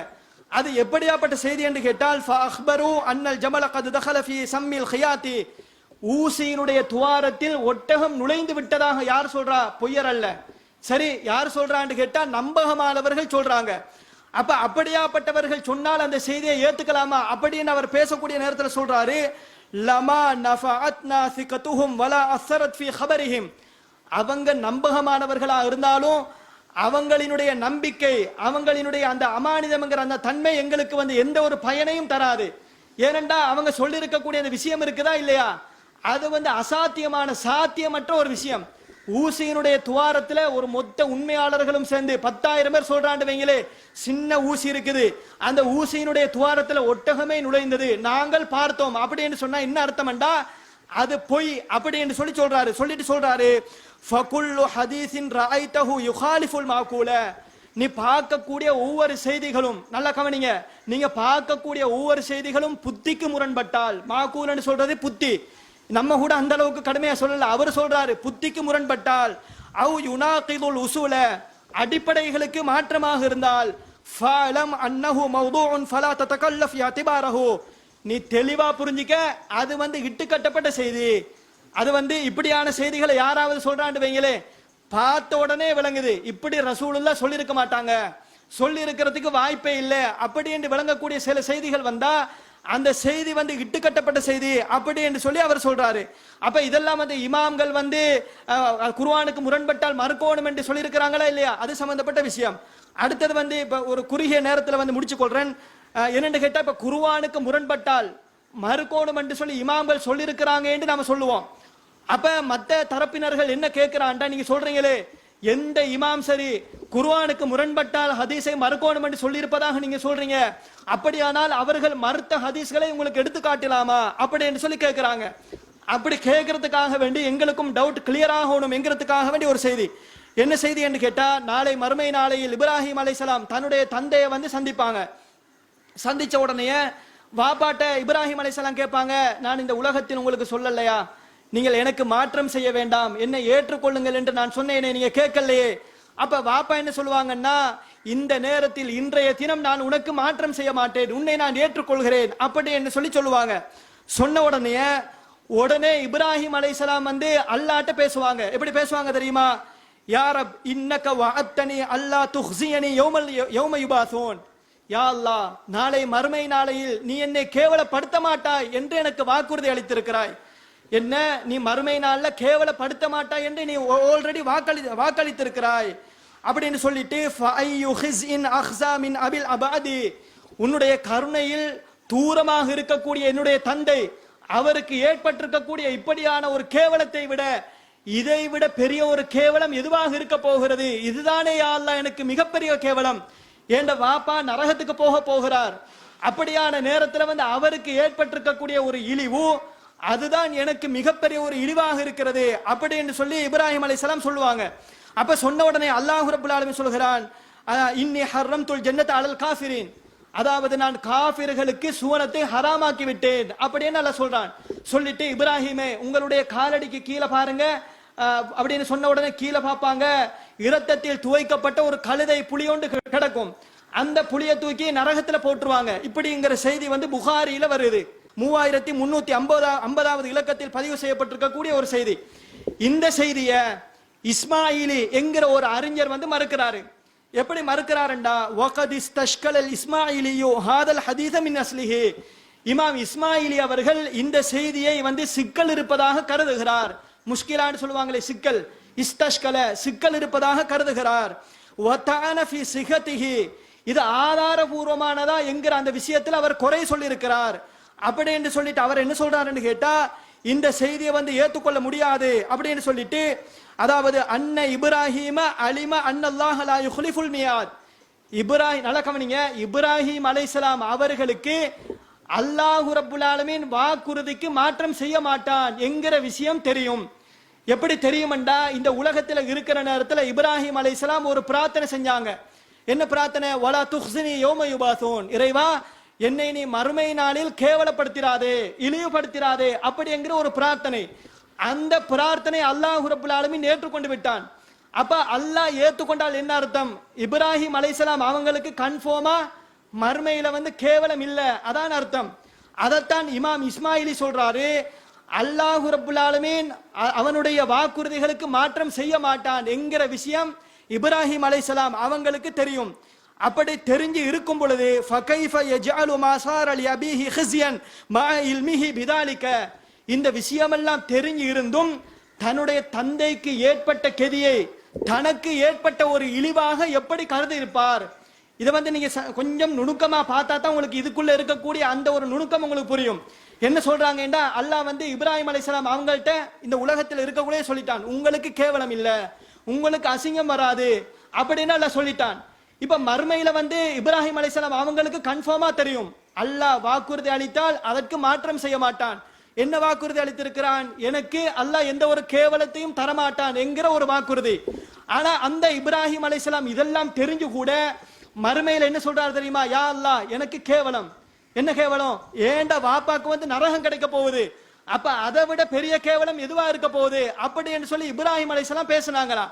அது எப்படியாப்பட்ட செய்தி என்று கேட்டால், ஃபஅக்பரு அன்னல் ஜமல கத் தഖல ஃபீ சம்மில் கியாத்தி. ஊசியினுடைய துவாரத்தில் ஒட்டகம் நுழைந்து விட்டதாக யார் சொல்றா? பொய்யர் அல்ல. சரி, யார் சொல்றான்னு கேட்டா நம்பகமானவர்கள் சொல்றாங்க. அப்ப அப்படியாப்பட்டவர்கள் சொன்னால் அந்த செய்தியை ஏத்துக்கலாமா அப்படின்னு அவர் பேசக்கூடிய நேரத்தில் சொல்றாரு, லமா நஃபஅத்னா சிகத்துஹும் வலா அஸரத் ஃபீ கபரிஹிம். அவங்க நம்பகமானவர்களா இருந்தாலும் அவங்களினுடைய நம்பிக்கை, அவங்களினுடைய அந்த அமானிதம்ங்கிற அந்த தன்மை எங்களுக்கு எந்த ஒரு பயனையும் தராது. ஏனென்றா அவங்க சொல்லி இருக்கக்கூடிய அந்த விஷயம் இருக்குதா இல்லையா, அது அசாத்தியமான, சாத்தியமற்ற ஒரு விஷயம். ஊசியினுடைய துவாரத்துல ஒரு மொத்த உண்மையாளர்களும் சேர்ந்து 10,000 பேர் சொல்றாண்டு வைங்களே, சின்ன ஊசி இருக்குது, அந்த ஊசியினுடைய துவாரத்துல ஒட்டகமே நுழைந்தது, நாங்கள் பார்த்தோம் அப்படின்னு சொன்னா என்ன அர்த்தம்டா, அது பொய் அப்படி என்று சொல்றாரு. சொல்லிட்டு சொல்றாரு, ஃபகுல்லு ஹதீஸின் ரஅய்தஹு யுகாலிஃபுல் மாகூல. நீ பார்க்கக்கூடிய ஒவ்வொரு செய்திகளும், நல்லா கவனிங்க, நீங்க பார்க்கக்கூடிய ஒவ்வொரு செய்திகளும் புத்திக்கு முரண்பட்டால், மாகூலன்னு சொல்றது புத்தி, நம்ம கூட அந்த அளவுக்கு கடுமையா சொல்லல, அவர் சொல்றாரு புத்திக்கு முரண்பட்டால், அவு யுனாகிதுல் உசூல, அடிப்படைகளுக்கு மாற்றமாக இருந்தால், ஃபலம் அன்னஹு மவ்தூஉன் ஃபலா ததகல்லஃப் இஅ்திபாரஹு. நீ தெளிவா புரிஞ்சிக்க, அது இட்டுக்கட்டப்பட்ட செய்தி. அது இப்படியான செய்திகளை யாராவது சொல்றான்னு வைங்களே, பார்த்த உடனே விளங்குது, இப்படி ரசூலுல்லாஹ் சொல்லி இருக்க மாட்டாங்க, சொல்லி இருக்கிறதுக்கு வாய்ப்பே இல்லை அப்படி என்று விளங்கக்கூடிய சில செய்திகள் வந்தா அந்த செய்தி இட்டுக்கட்டப்பட்ட செய்தி அப்படி என்று சொல்லி அவர் சொல்றாரு. அப்ப இதெல்லாம் இமாம்கள் குர்ஆனுக்கு முரண்பட்டால் மறுக்கணும் என்று சொல்லி இருக்கிறாங்களா இல்லையா, அது சம்பந்தப்பட்ட விஷயம். அடுத்தது இப்ப ஒரு குறுகிய நேரத்தில் முடிச்சு கொள்றேன். என்னென்னு கேட்டா, இப்ப குர்ஆனுக்கு முரண்பட்டால் மறுக்கணும் என்று சொல்லி இமாம்கள் சொல்லி இருக்கிறாங்க என்று நாம சொல்லுவோம். அப்ப மற்ற தரப்பினர்கள் என்ன கேட்கிறான்டா, நீங்க சொல்றீங்களே எந்த இமாம் சரி குர்ஆனுக்கு முரண்பட்டால் ஹதீஸை மறுக்கணும் என்று சொல்லியிருப்பதாக நீங்க சொல்றீங்க, அப்படியானால் அவர்கள் மறுத்த ஹதீஸ்களை உங்களுக்கு எடுத்து காட்டலாமா அப்படி என்று சொல்லி கேட்கிறாங்க. அப்படி கேட்கறதுக்காக வேண்டி எங்களுக்கும் டவுட் கிளியர் ஆகணும் என்கிறதுக்காக வேண்டி ஒரு செய்தி. என்ன செய்தி என்று கேட்டா, நாளை மறுமை நாளையில் இப்ராஹிம் அலைஹிஸ்ஸலாம் தன்னுடைய தந்தையை வந்து சந்திப்பாங்க. சந்திச்ச உடனே வாப்பாட்ட இப்ராஹிம் அலைஹிஸ்ஸலாம் கேட்பாங்க, நான் இந்த உலகத்தில் உங்களுக்கு சொல்லலையா, நீங்கள் எனக்கு மாற்றம் செய்ய வேண்டாம், என்னை ஏற்றுக்கொள்ளுங்கள் என்று நான் சொன்னேனே, நீங்க கேட்கலையே. அப்ப வாப்பா என்ன சொல்லுவாங்கன்னா, இந்த நேரத்தில் இன்றைய தினம் நான் உனக்கு மாற்றம் செய்ய மாட்டேன், உன்னை நான் ஏற்றுக்கொள்கிறேன் அப்படி என்று சொல்லி சொல்லுவாங்க. சொன்ன உடனே இப்ராஹிம் அலைஹிஸ்ஸலாம் வந்து அல்லாஹ்ட்ட பேசுவாங்க. எப்படி பேசுவாங்க தெரியுமா? யா ரப் இன்னக வஅத்தனி அல்லா துஹ்ஸியனி யௌம யுபாஸூன். யா அல்லாஹ், நாளை மறுமை நாளையில் நீ என்னை கேவலப்படுத்த மாட்டாய் என்று எனக்கு வாக்குறுதி அளித்திருக்கிறாய். என்ன, நீ மறுமை நாள்ல கேவலப்படுத்த மாட்டாய் என்று நீ ஆல்ரெடி வாக்களித்திருக்கிறாய் அப்படின்னு சொல்லிட்டு உன்னுடைய கருணையில் தூரமாக இருக்கக்கூடிய என்னுடைய தந்தை அவருக்கு ஏற்பட்டிருக்கக்கூடிய இப்படியான ஒரு கேவலத்தை விட இதை விட பெரிய ஒரு கேவலம் எதுவாக இருக்க போகிறது? இதுதானே யா அல்லாஹ் எனக்கு மிகப்பெரிய கேவலம். ஏண்ட வாப்பா நரகத்துக்கு போகிறார். அப்படியான நேரத்தில் வந்து அவருக்கு ஏற்பட்டிருக்கக்கூடிய ஒரு இழிவு அதுதான் எனக்கு மிகப்பெரிய ஒரு இழிவாக இருக்கிறது அப்படி என்று சொல்லி இப்ராஹிம் அலைஹிஸ்ஸலாம் சொல்லுவாங்க. அப்ப சொன்ன உடனே அல்லாஹ் ரப்பல் ஆலமீன் சொல்கிறான், இன்னி ஹர்ரம்துல் ஜன்னத அலல் காஃபிரின், அதாவது நான் காஃபிர்களுக்கு சுவனத்தை ஹராமாக்கி விட்டேன் அப்படின்னு அல்லாஹ் சொல்றான். சொல்லிட்டு இப்ராஹிமே உங்களுடைய காலடிக்கு கீழே பாருங்க அப்படின்னு சொன்ன உடனே கீழே பார்ப்பாங்க, இரத்தத்தில் துவைக்கப்பட்ட ஒரு கழுதை புலியோண்டு கிடக்கும். அந்த புலியை தூக்கி நரகத்துல போட்டுருவாங்க. இப்படிங்கிற செய்தி வந்து புகாரியில வருது. 3350வது இலக்கத்தில் பதிவு செய்யப்பட்டிருக்கக்கூடிய ஒரு செய்தி. இந்த செய்திய இஸ்மாயிலி என்கிற ஒரு அறிஞர் வந்து மறுக்கிறாரு. எப்படி மறுக்கிறாருண்டா, வகதிஸ் தஷ்கலல் இஸ்மாயிலியோ ஹாதல் ஹதீஸ மின் அஸ்லிஹி, இமாம் இஸ்மாயிலி அவர்கள் இந்த செய்தியை வந்து சிக்கல் இருப்பதாக கருதுகிறார். முஷ்கிலான்னு சொல்லுவாங்களே சிக்கல், இஸ்தஷ்கல சிக்கல் இருப்பதாக கருதுகிறார். வதஅன ஃபீ சிஹதிஹி, இது ஆதாரபூர்வமானதா என்கிற அந்த விஷயத்தில் அவர் குறை சொல்லியிருக்கிறார். அப்படி என்று சொல்லிட்டு அவர் என்ன சொல்றாருன்னு கேட்டா, இந்த செய்தியை வந்து ஏற்றுக்கொள்ள முடியாது அப்படின்னு சொல்லிட்டு, அதாவது அன்ன இப்ராஹிம அலிம அன்னல்லாஹ் லா யுக்லிஃபுல் மியாத், இப்ராஹிம் நல்ல கவனிங்க, இப்ராஹிம் அலைஹிஸ்ஸலாம் அவர்களுக்கு அல்லாஹ் ரப்புல் ஆலமீன் வாக்குறுதிக்கு மாற்றம் செய்ய மாட்டான் என்கிற விஷயம் தெரியும். எப்படி தெரியும்டா, இந்த உலகத்துல இருக்கிற நேரத்துல இப்ராஹிம் அலைஹிஸ்ஸலாம் ஒரு பிரார்த்தனை செஞ்சாங்க. என்ன பிரார்த்தனை? வலா துஹ்ஸினி யௌம யுபாஸூன், இறைவா என்னை நீ மறுமை நாளில் கேவலப்படுத்திராதே, இழிவுபடுத்திராதே அப்படி என்கிற ஒரு பிரார்த்தனை. அந்த பிரார்த்தனை அல்லாஹ் ரப்புல் ஆலமீன் ஏற்றுக்கொண்டு விட்டான். அப்ப அல்லாஹ் ஏற்றுக்கொண்டால் என்ன அர்த்தம்? இப்ராஹிம் அலைஹிஸ்ஸலாம் அவங்களுக்கு கன்ஃபார்மா மறுமையில வந்து கேவலம் இல்ல, அதான் அர்த்தம். அதத்தான் இமாம் இஸ்மாயிலி சொல்றாரு, அல்லாஹ் ரப்புல் ஆலமீன் அவனுடைய வாக்குறுதிகளுக்கு மாற்றம் செய்ய மாட்டான் என்கிற விஷயம் இப்ராஹிம் அலைஹிஸ்ஸலாம் அவங்களுக்கு தெரியும். அப்படி தெரிஞ்சு இருக்கும் பொழுது ஃபகைஃப யஜஅலு மா ஸார லிஅபீஹி ஹிஸ்யன் மா இல்மிஹி பிதாலிக, இந்த விஷயமெல்லாம் தெரிஞ்சு இருந்தும் தன்னுடைய தந்தைக்கு ஏற்பட்ட கெதியை தனக்கு ஏற்பட்ட ஒரு இழிவாக எப்படி கருதி இருப்பார்? இதை வந்து நீங்க கொஞ்சம் நுணுக்கமா பார்த்தா தான் உங்களுக்கு இதுக்குள்ள இருக்கக்கூடிய அந்த ஒரு நுணுக்கம் உங்களுக்கு புரியும். என்ன சொல்றாங்கன்னா, அல்லாஹ் வந்து இப்ராஹிம் அலைஹிஸ்ஸலாம் அவங்கள்ட்ட இந்த உலகத்தில் இருக்கக்கூடிய சொல்லிட்டான், உங்களுக்கு கேவலம் இல்ல, உங்களுக்கு அசிங்கம் வராது அப்படின்னு அல்லாஹ் சொல்லிட்டான். இப்ப மறுமையில வந்து இப்ராஹிம் அலைஹிஸ்ஸலாம் அவங்களுக்கு கன்ஃபார்மா தெரியும், அல்லாஹ் வாக்குறுதி அளித்தால் அதற்கு மாற்றம் செய்ய மாட்டான். என்ன வாக்குறுதி அளித்திருக்கிறான்? எனக்கு அல்லாஹ் எந்த ஒரு கேவலத்தையும் தரமாட்டான் என்கிற ஒரு வாக்குறுதி. ஆனா அந்த இப்ராஹிம் அலைஹிஸ்ஸலாம் இதெல்லாம் தெரிஞ்சு கூட மறுமையில என்ன சொல்றாரு தெரியுமா? யா அல்லாஹ் எனக்கு கேவலம். என்ன கேவலம்? ஏண்டா வாப்பாக்கு வந்து நரகம் கிடைக்க போகுது, அப்ப அதை விட பெரிய கேவலம் எதுவா இருக்க போகுது அப்படி என்று சொல்லி இப்ராஹிம் அலைஹிஸ்ஸலாம் பேசினாங்களா.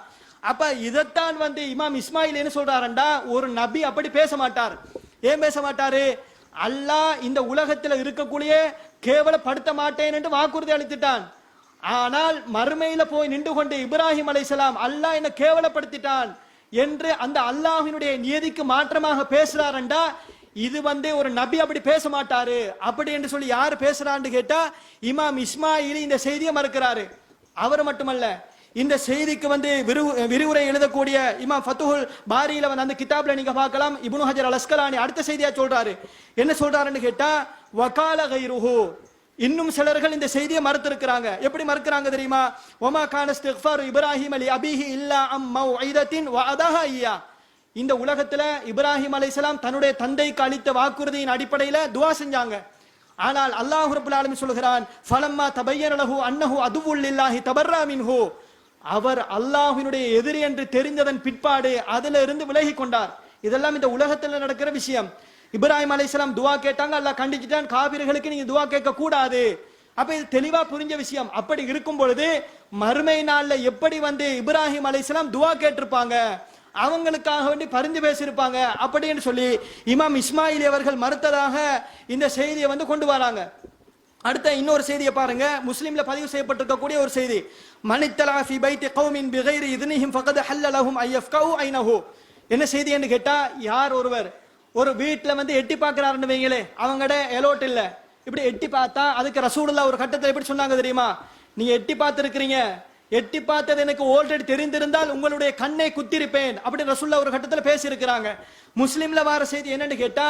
அப்ப இதைத்தான் வந்து இமாம் இஸ்மாயில் என்ன சொல்றாருண்டா, ஒரு நபி அப்படி பேச மாட்டார். ஏன் பேச மாட்டாரு? அல்லாஹ் இந்த உலகத்தில் இருக்கக்கூடிய கேவலப்படுத்த மாட்டேன் என்று வாக்குறுதி அளித்துட்டான். ஆனால் மறுமையில போய் நின்று கொண்டு இப்ராஹிம் அலைஹிஸ்ஸலாம் அல்லாஹ் என்ன கேவலப்படுத்திட்டான் என்று அந்த அல்லாஹ்வினுடைய நியதிக்கு மாற்றமாக பேசுறாருண்டா, இது வந்து ஒரு நபி அப்படி பேச மாட்டாரு. அப்படி என்று சொல்லி யார் பேசுறான்னு கேட்டா இமாம் இஸ்மாயில் இந்த செய்தியை மறுக்கிறாரு. அவர் மட்டுமல்ல, இந்த செய்திக்கு வந்து விரிவுரை எழுதக்கூடிய இமாம் ஃபத்துஹுல் பாரியில வந்து அந்த கிதாப்ல நீங்க பார்க்கலாம், இப்னு ஹஜர் அல் அஸ்கலானி அடுத்த செய்தியா சொல்றாரு. என்ன சொல்றாருன்னு கேட்டா, வகால கைருஹு, இன்னும் சிலர்கள் இந்த செய்தியை மறுத்திருக்கிறாங்க. எப்படி மறுக்கிறாங்க தெரியுமா? ஒமா கான இஸ்திக்ஃபார் இப்ராஹிம் அலி அபிஹி இல்லா அம் மவ்இதத்தின் வஅதஹா இய்யா. இந்த உலகத்துல இப்ராஹிம் அலைஹிஸ்ஸலாம் தன்னுடைய தந்தைக்கு அளித்த வாக்குறுதியின் அடிப்படையில துஆ செஞ்சாங்க. ஆனால் அல்லாஹ் ரப்பல் ஆலமீன் சொல்கிறான், ஃபலம்மா தபய்யன லஹு அன்னஹு அதுவுல் லில்லாஹி தபர்ரா மின்ஹு. அவர் அல்லாஹ்வினுடைய எதிரி என்று தெரிந்ததன் பிற்பாடு அதில இருந்து விலகி கொண்டார். இதெல்லாம் இந்த உலகத்தில் நடக்கிற விஷயம். இப்ராஹிம் அலைஹிஸ்ஸலாம் துஆ கேட்டாங்க, அல்லாஹ் கண்டிச்சிட்டான், காபிர்களுக்கு நீங்க துஆ கேட்க கூடாது. அப்ப இது தெளிவா புரிஞ்ச விஷயம். அப்படி இருக்கும் பொழுது மறுமை நாள்ல எப்படி இப்ராஹிம் அலைஹிஸ்ஸலாம் துஆ கேட்டிருப்பாங்க, அவங்களுக்காக வேண்டி பரிந்து பேசியிருப்பாங்க அப்படின்னு சொல்லி இமாம் இஸ்மாயிலி அவர்கள் மறுத்ததாக இந்த செய்தியை கொண்டு வராங்க. அடுத்த இன்னொரு செய்தியை பாருங்க, முஸ்லிம்ல பதிவு செய்யப்பட்டிருக்கக்கூடிய ஒரு செய்தி. மனித்தலா ஃபி பைத்தி கௌமின் பிகைரி இத்னிஹிம் ஃபகத் ஹல்ல லஹும் ஐயஃப்கவு ஐனஹு. என்ன செய்தி என்று கேட்டா, யார் ஒருவர் ஒரு வீட்டுல எட்டி பார்க்கிறாருன்னு வைங்களே, அவங்கட எலோட் இல்ல, இப்படி எட்டி பார்த்தா அதுக்கு ரசூலுல்லாஹ் ஒரு கட்டத்தில் எப்படி சொன்னாங்க தெரியுமா? நீங்க எட்டி பார்த்திருக்கிறீங்க, எட்டி பார்த்தது எனக்கு ஆல்ரெடி தெரிந்திருந்தால் உங்களுடைய கண்ணை குத்திருப்பேன் அப்படின்னு ரசூலுல்லாஹ் ஒரு கட்டத்தில் பேசி இருக்கிறாங்க. முஸ்லிம்ல வர செய்தி என்னன்னு கேட்டா,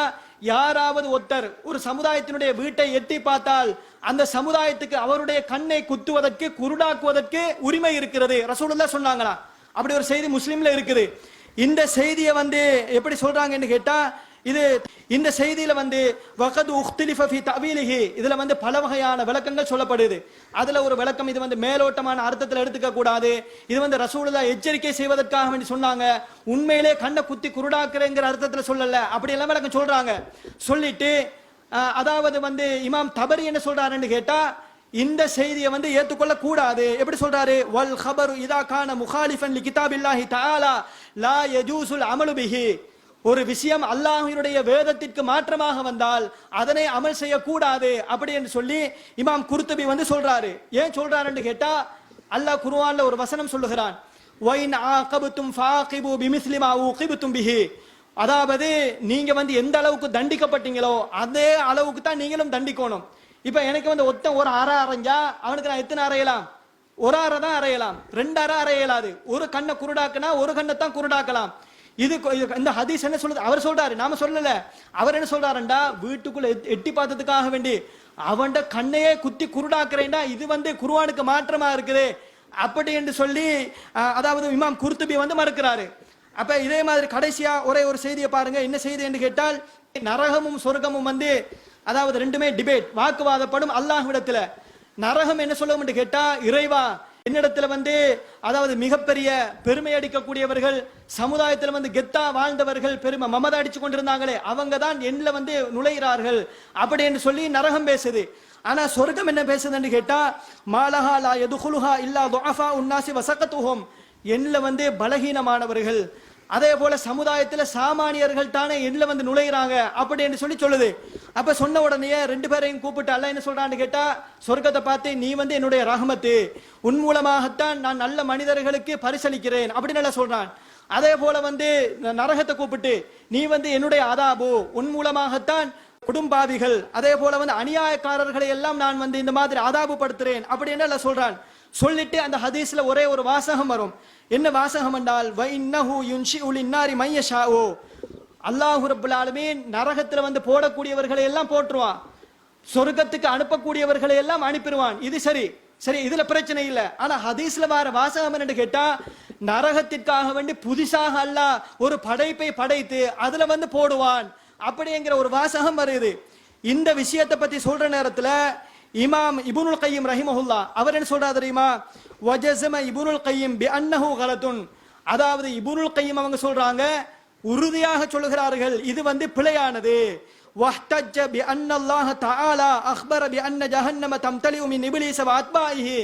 யாராவது ஒருத்தர் ஒரு சமுதாயத்தினுடைய வீட்டை எட்டி பார்த்தால் அந்த சமுதாயத்துக்கு அவருடைய கண்ணை குத்துவதற்கு குருடாக்குவதற்கு உரிமை இருக்கிறது ரசூலுல்லாஹ் சொன்னாங்களா? அப்படி ஒரு செய்தி முஸ்லிம்ல இருக்குது. இந்த செய்தியை எப்படி சொல்றாங்கன்னு கேட்டா, இது இந்த செய்தியில வகது உக்திலிஃப ஃபீ தஅவீலிஹி, இதுல பல வகையான விளக்கங்கள் சொல்லப்படுது. அதுல ஒரு விளக்கம், இது மேலோட்டமான அர்த்தத்தில் எடுத்துக்க கூடாது, இது ரசூலுல்லாஹ் எச்சரிக்கை செய்வதற்காக வேண்டி சொன்னாங்க, உண்மையிலே கண்ணை குத்தி குருடாக்குறேங்கிற அர்த்தத்தில் சொல்லல, அப்படி எல்லாம் விளக்கம் சொல்றாங்க. சொல்லிட்டு அதாவது இமாம் தபரி என்ன சொல்றாருன்னு கேட்டா, இந்த செய்தியை ஏற்றுக்கொள்ள கூடாது. எப்படி சொல்றாரு? வல் ஹபரு இதா கான முகாலிஃபன் லி கிதாபில்லாஹி தஆலா லா யஜூசுல் அமலு பிஹி. ஒரு விஷயம் அல்லாஹ்வினுடைய வேதத்திற்கு மாற்றமாக வந்தால் அதனை அமல் செய்யக்கூடாது அப்படி என்று சொல்லி இமாம் குர்துபி சொல்றாரு. ஏன் சொல்றாருன்னு கேட்டா, அல்லாஹ் குர்ஆன்ல ஒரு வசனம் சொல்லுகிறான், வைன் ஆகபத்தும் ஃபாகிபு பிமிஸ்லி மா ஊகிபத்தும் பிஹி. அதாவது நீங்க எந்த அளவுக்கு தண்டிக்கப்பட்டீங்களோ அதே அளவுக்கு தான் நீங்களும் தண்டிக்கணும். இப்ப எனக்கு ஒருத்தன் ஒரு அறை அரைஞ்சா அவனுக்கு நான் எத்தனை அறையலாம்? ஒரு அறை தான் அறையலாம், 2 அறை அறையலாது. ஒரு கண்ணை குருடாக்குனா ஒரு கண்ணை தான் குருடாக்கலாம். இது இந்த ஹதீஸ் என்ன சொல்லுது? அவர் சொல்றாரு, நாம சொல்லல. அவர் என்ன சொல்றாருண்டா, வீட்டுக்குள்ள எட்டி பார்த்ததுக்காக வேண்டி அவன்ட கண்ணையே குத்தி குருடாக்குறேன்டா, இது குர்ஆனுக்கு மாற்றமா இருக்குது அப்படி என்று சொல்லி அதாவது இமாம் குர்துபி மறுக்கிறாரு. அப்ப இதே மாதிரி கடைசியா ஒரே ஒரு செய்தியை பாருங்க. என்ன செய்தி என்று கேட்டால், நரகமும் சொர்க்கமும் அதாவது ரெண்டுமே டிபேட், வாக்குவாதப்படும் அல்லாஹ்விடத்துல. நரகம் என்ன சொல்லும் என்று கேட்டா, இறைவா என்னிடத்துல அதாவது மிகப்பெரிய பெருமை அடிக்கக்கூடியவர்கள், சமுதாயத்தில் கெத்தா வாழ்ந்தவர்கள், பெருமை மமதை அடிச்சு கொண்டிருந்தாங்களே, அவங்க தான் என்னல நுழைகிறார்கள் அப்படி என்று சொல்லி நரகம் பேசுது. ஆனா சொர்க்கம் என்ன பேசுதுன்னு கேட்டா, மாலஹா லா யதுகுலுஹா இல்லா துஅஃபா உன்னாசி வஸகத்துஹும். என்னல பலகீனமானவர்கள், அதே போல சமுதாயத்தில் சாமானியர்கள் தானே என்னல நுழைகிறாங்க அப்படி என்று சொல்லி சொல்லுது. அப்ப சொன்ன உடனே 2 பேரையும் கூப்பிட்டு அல்லாஹ் என்ன சொல்றான்னு கேட்டா, சொர்க்கத்தை பார்த்து நீ என்னுடைய ரஹமத்து, உன் மூலமாகத்தான் நான் நல்ல மனிதர்களுக்கு பரிசளிக்கிறேன் அப்படின்னு எல்லாம் சொல்றான். அதே போல நரகத்தை கூப்பிட்டு நீ என்னுடைய அதாபு, உன் மூலமாகத்தான் குடும்பாவிகள், அதே போல அநியாயக்காரர்களை எல்லாம் நான் இந்த மாதிரி அதாபு படுத்துறேன் அப்படின்னு எல்லாம் சொல்றான். சொல்லிட்டு அந்த ஹதீஸ்ல ஒரே ஒரு வாசகம் வரும். என்ன வாசகம் என்றால், வைன்னஹு யுன்ஷிஉ லின்னாரி மையஷாஉ. அல்லாஹ் ரப்பல் ஆலமீன் நரகத்துல போடக்கூடியவர்களை எல்லாம் போட்டுருவான், சொர்க்கத்துக்கு அனுப்பக்கூடியவர்களை எல்லாம் அனுப்பிடுவான். இது சரி சரி, இதுல பிரச்சனை இல்ல. ஆனா ஹதீஸ்ல வர வாசகம் என்ன கேட்டா, நரகத்திற்காக வேண்டி புதிசாக அல்லாஹ் ஒரு படைப்பை படைத்து அதுல போடுவான் அப்படிங்கிற ஒரு வாசகம் வருது. இந்த விஷயத்தை பத்தி சொல்ற நேரத்துல இமாம் இப்னுல் கையிம் ரஹிமஹுல்லாஹ் அவர் என்ன சொல்றாரு தெரியுமா? வஜஸம இப்னுல் கையிம் பி அன்னஹு கலத்துன். அதாவது இப்னுல் கையிம் அவங்க சொல்றாங்க, உறுதியாக சொல்லுகிறார்கள் இது பிழையானது. வஹ்தஜ்ஜ பி அன்னல்லாஹ தஆலா அக்பர பி அன்ன ஜஹன்னம தம்தலிஉ மின் இப்லீஸ வ அத்பாஇஹி.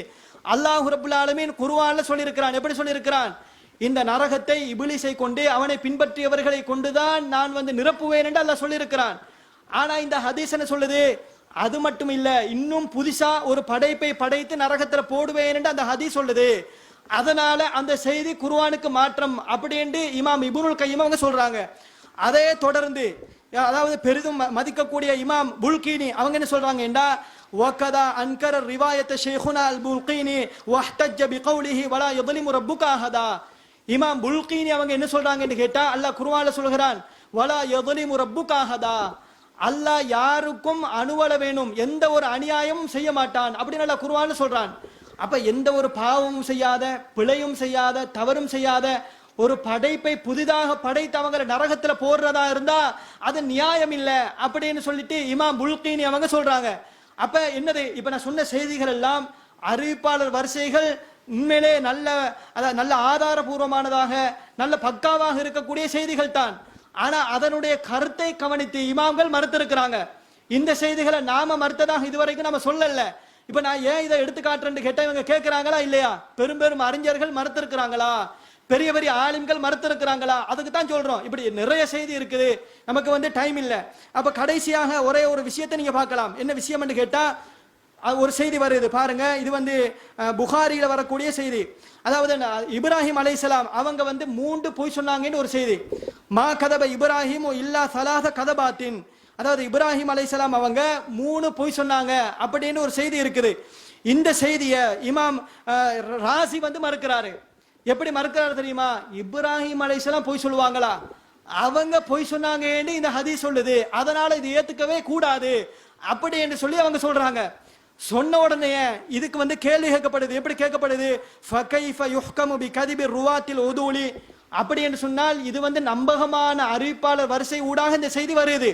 அல்லாஹ் ரப்பல் ஆலமீன் குர்ஆன்ல சொல்லி இருக்கிறான். எப்படி சொல்லி இருக்கிறான்? இந்த நரகத்தை இப்லீஸை கொண்டு அவனை பின்பற்றியவர்களை கொண்டுதான் நான் நிரப்புவேன் என்று அல்லாஹ் சொல்லி இருக்கிறான். ஆனா இந்த ஹதீஸ் என்ன சொல்லுது? அது மட்டும் இல்ல, இன்னும் புதுசா ஒரு படைப்பை படைத்து நரகத்துல போடுவேன் என்று அந்த ஹதீஸ் சொல்லுது. அதனால அந்த செய்தி குர்ஆனுக்கு மாற்றம் அப்படி என்று இமாம் இப்னுல் கையிம் அவங்க சொல்றாங்க. அதே தொடர்ந்து அதாவது பெரிதும் மதிக்கக்கூடிய இமாம் புல்கீனி அவங்க என்ன சொல்றாங்க என்றா, வகதா அன்கர ரிவாயத் ஷைഖுனா அல் புல்கீனி வஹ்தஜ்ஜ பிகௌலிஹி வலா யظلمு ரப்புக அஹதா. இமாம் புல்கீனி அவங்க என்ன சொல்றாங்க என்று கேட்டா, அல்லாஹ் குர்ஆன்ல சொல்கிறான், வலா யظلمு ரப்புக அஹதா. அல்லாஹ் யாருக்கும் அணுவள வேணும் எந்த ஒரு அநியாயமும் செய்ய மாட்டான் அப்படின்னு அல்லாஹ் குர்ஆன்ல சொல்றான். அப்ப எந்த ஒரு பாவமும் செய்யாத, பிழையும் செய்யாத, தவறும் செய்யாத ஒரு படைப்பை புதிதாக படைத்தவங்க நரகத்துல போடுறதா இருந்தா அது நியாயம் இல்ல அப்படின்னு சொல்லிட்டு இமாம் புல்கீனி அவங்க சொல்றாங்க. அப்ப என்னது, இப்ப நான் சொன்ன செய்திகள் எல்லாம் அறிவிப்பாளர் வரிசைகள் உண்மையிலே நல்ல ஆதாரபூர்வமானதாக நல்ல பக்காவாக இருக்கக்கூடிய செய்திகள் தான். ஆனா அதனுடைய கருத்தை கவனித்து இமாம்கள் மறுத்திருக்கிறாங்க. இந்த செய்திகளை நாம மறுத்ததாக இதுவரைக்கும் நம்ம சொல்லல. இப்ப நான் ஏன் இதை எடுத்து காட்டுறேன்னு கேட்டா இவங்க கேட்கிறாங்களா இல்லையா? பெரும் அறிஞர்கள் மறுத்திருக்கிறாங்களா? பெரிய பெரிய ஆலிம்கள் மறுத்திருக்கிறாங்களா? அதுக்கு தான் சொல்றோம். இப்படி நிறைய செய்தி இருக்குது, நமக்கு டைம் இல்ல. அப்ப கடைசியாக ஒரே ஒரு விஷயத்தை நீங்க பார்க்கலாம். என்ன விஷயம் என்று கேட்டா ஒரு செய்தி வருது பாருங்க. இது புகாரியில வரக்கூடிய செய்தி. அதாவது இப்ராஹிம் அலைஹிஸ்ஸலாம் அவங்க 3 பொய் சொன்னாங்கன்னு ஒரு செய்தி. மா கதப இப்ராஹிம் இல்லா சலாத கதபாத்தின். அதாவது இப்ராஹிம் அலைஹிஸ்ஸலாம் அவங்க 3 பொய் சொன்னாங்க அப்படின்னு ஒரு செய்தி இருக்குது. இந்த செய்தியை இமாம் ராசி மறுக்கிறாரு. எப்படி மறுக்கிறாரு தெரியுமா? இப்ராஹிம் அலைஹிஸ்ஸலாம் பொய் சொல்லுவாங்களா? அவங்க பொய் சொன்னாங்கன்னு இந்த ஹதீஸ் சொல்லுது, அதனால இது ஏத்துக்கவே கூடாது அப்படி என்று சொல்லி அவங்க சொல்றாங்க. சொன்ன உடனே இதுக்கு கேள்வி கேட்கப்படுது. எப்படி கேட்கப்படுது? ஃபகைஃப யுஹ்கமு பிகதிபி ருவாத்தில் உதூலி. அப்படி என்று சொன்னால் இது நம்பகமான அறிவிப்பாளர் வரிசை ஊடாக இந்த செய்தி வருது.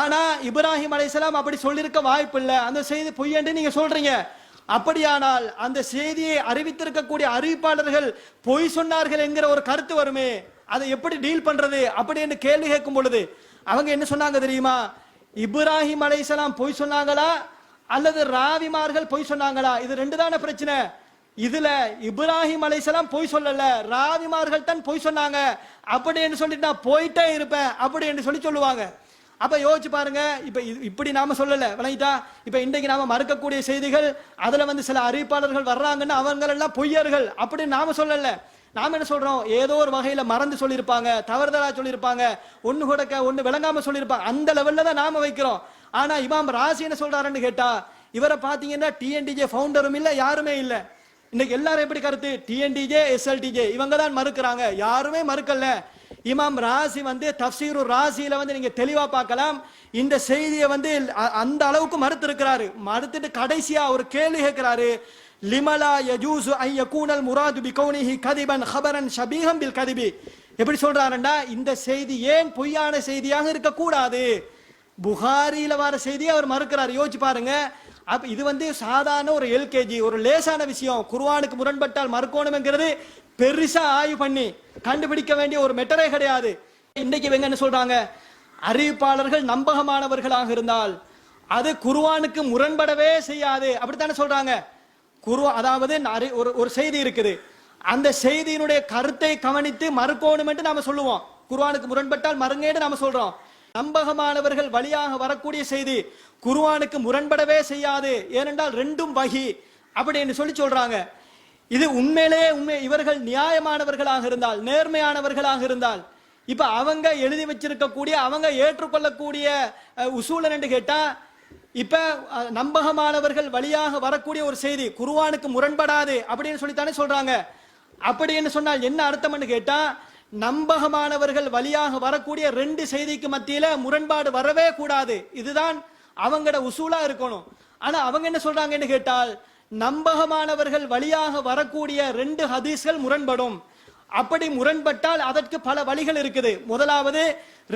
ஆனா இப்ராஹிம் அலைஹிஸ்ஸலாம் அப்படி சொல்லிருக்க வாய்ப்பு இல்லை, அந்த செய்தி பொய் என்று நீங்க சொல்றீங்க. அப்படியானால் அந்த செய்தியை அறிவித்திருக்கக்கூடிய அறிவிப்பாளர்கள் பொய் சொன்னார்கள் என்கிற ஒரு கருத்து வருமே, அதை எப்படி டீல் பண்றது அப்படி என்று கேள்வி கேட்கும் பொழுது அவங்க என்ன சொன்னாங்க தெரியுமா? இப்ராஹிம் அலைஹிஸ்ஸலாம் பொய் சொன்னாங்களா அல்லது ராவிமார்கள் பொய் சொன்னாங்களா? இது ரெண்டு தானே பிரச்சனை. இதுல இப்ராஹிம் அலைஹிஸ்ஸலாம் பொய் சொல்லல, ராவிமார்கள் தான் பொய் சொன்னாங்க அப்படின்னு சொல்லிட்டு நான் போயிட்டே இருப்பேன் அப்படி என்று சொல்லுவாங்க. அப்ப யோசிச்சு பாருங்க. இப்ப இப்படி நாம சொல்லல, விளங்கிட்டா? இப்ப இன்றைக்கு நாம மறுக்கக்கூடிய செய்திகள் அதுல சில அறிவிப்பாளர்கள் வர்றாங்கன்னா அவங்க எல்லாம் பொய்யர்கள் அப்படின்னு நாம சொல்லல. நாம என்ன சொல்றோம்? ஏதோ ஒரு வகையில மறந்து சொல்லியிருப்பாங்க, தவறுதலா சொல்லியிருப்பாங்க, ஒண்ணு விளங்காம சொல்லியிருப்பாங்க, அந்த லெவல்ல தான் நாம வைக்கிறோம். ஆனா இமாம் ராசி என்ன சொல்றாருன்னு கேட்டா, இவரை பாத்தீங்கன்னா டிஎன்டிஜே ஃபவுண்டரும் இல்ல, யாருமே இல்ல. இன்னைக்கு எல்லாரும் எப்படி கருத்து? டிஎன்டிஜே எஸ்எல்டிஜே இவங்க தான் மறுக்கிறாங்க, யாருமே மறுக்கல. இமாம் ராசி தஃப்சீரு ராசியில நீங்க தெளிவா பார்க்கலாம். இந்த செய்தியை அந்த அளவுக்கு மறுத்து இருக்கிறாரு. மறுத்துட்டு கடைசியா ஒரு கேள்வி கேட்கிறாரு. லிமலா யஜூசு ஐ யகூனல் முராது பிகௌனிஹி கதிபன் ஹபரன் ஷபீஹம் பில் கதிபி. எப்படி சொல்றாருன்னா, இந்த செய்தி ஏன் பொய்யான செய்தியாக இருக்க கூடாது? புகாரியில வர செய்தியை அவர் மறுக்கிறார். யோசிச்சு பாருங்க. அப்ப இது சாதாரண ஒரு எல்கேஜி, ஒரு லேசான விஷயம். குர்ஆனுக்கு முரண்பட்டால் மறுக்கணும்ங்கிறது பெருசா ஆய்வு பண்ணி கண்டுபிடிக்க வேண்டிய ஒரு மெட்டரே கிடையாது. இன்னைக்கு இவங்க என்ன சொல்றாங்க? அறிவிப்பாளர்கள் நம்பகமானவர்களாக இருந்தால் அது குர்ஆனுக்கு முரண்படவே செய்யாது அப்படித்தானே சொல்றாங்க. அதாவது ஒரு செய்தி இருக்குது, அந்த செய்தியினுடைய கருத்தை கவனித்து மறுக்கணும் என்று நாம சொல்லுவோம். குர்ஆனுக்கு முரண்பட்டால் மறுங்கேடு நாம சொல்றோம். நம்பகமானவர்கள் வழியாக வரக்கூடிய செய்தி குர்ஆனுக்கு முரண்படவே செய்யாது, ஏனென்றால் ரெண்டும் வஹி அப்படின்னு சொல்றாங்க. இது உண்மையிலே இவர்கள் நியாயமானவர்களாக இருந்தால், நேர்மையானவர்களாக இருந்தால், இப்ப அவங்க எழுதி வச்சிருக்கக்கூடிய அவங்க ஏற்றுக்கொள்ளக்கூடிய உசூலன் என்று கேட்டா, இப்ப நம்பகமானவர்கள் வழியாக வரக்கூடிய ஒரு செய்தி குர்ஆனுக்கு முரண்படாது அப்படின்னு சொல்லித்தானே சொல்றாங்க. அப்படின்னு சொன்னால் என்ன அர்த்தம்னு கேட்டா, நம்பகமானவர்கள் வழியாக வரக்கூடிய 2 செய்திக்கு மத்தியில முரண்பாடு வரவே கூடாது, இதுதான் அவங்களோட உசூலா இருக்கணும். ஆனா அவங்க என்ன சொல்றாங்கன்னு கேட்டால், நம்பகமானவர்கள் வழியாக வரக்கூடிய 2 ஹதீஸ்கள் முரண்படும். அப்படி முரண்பட்டால் அதற்கு பல வழிகள் இருக்குது. முதலாவது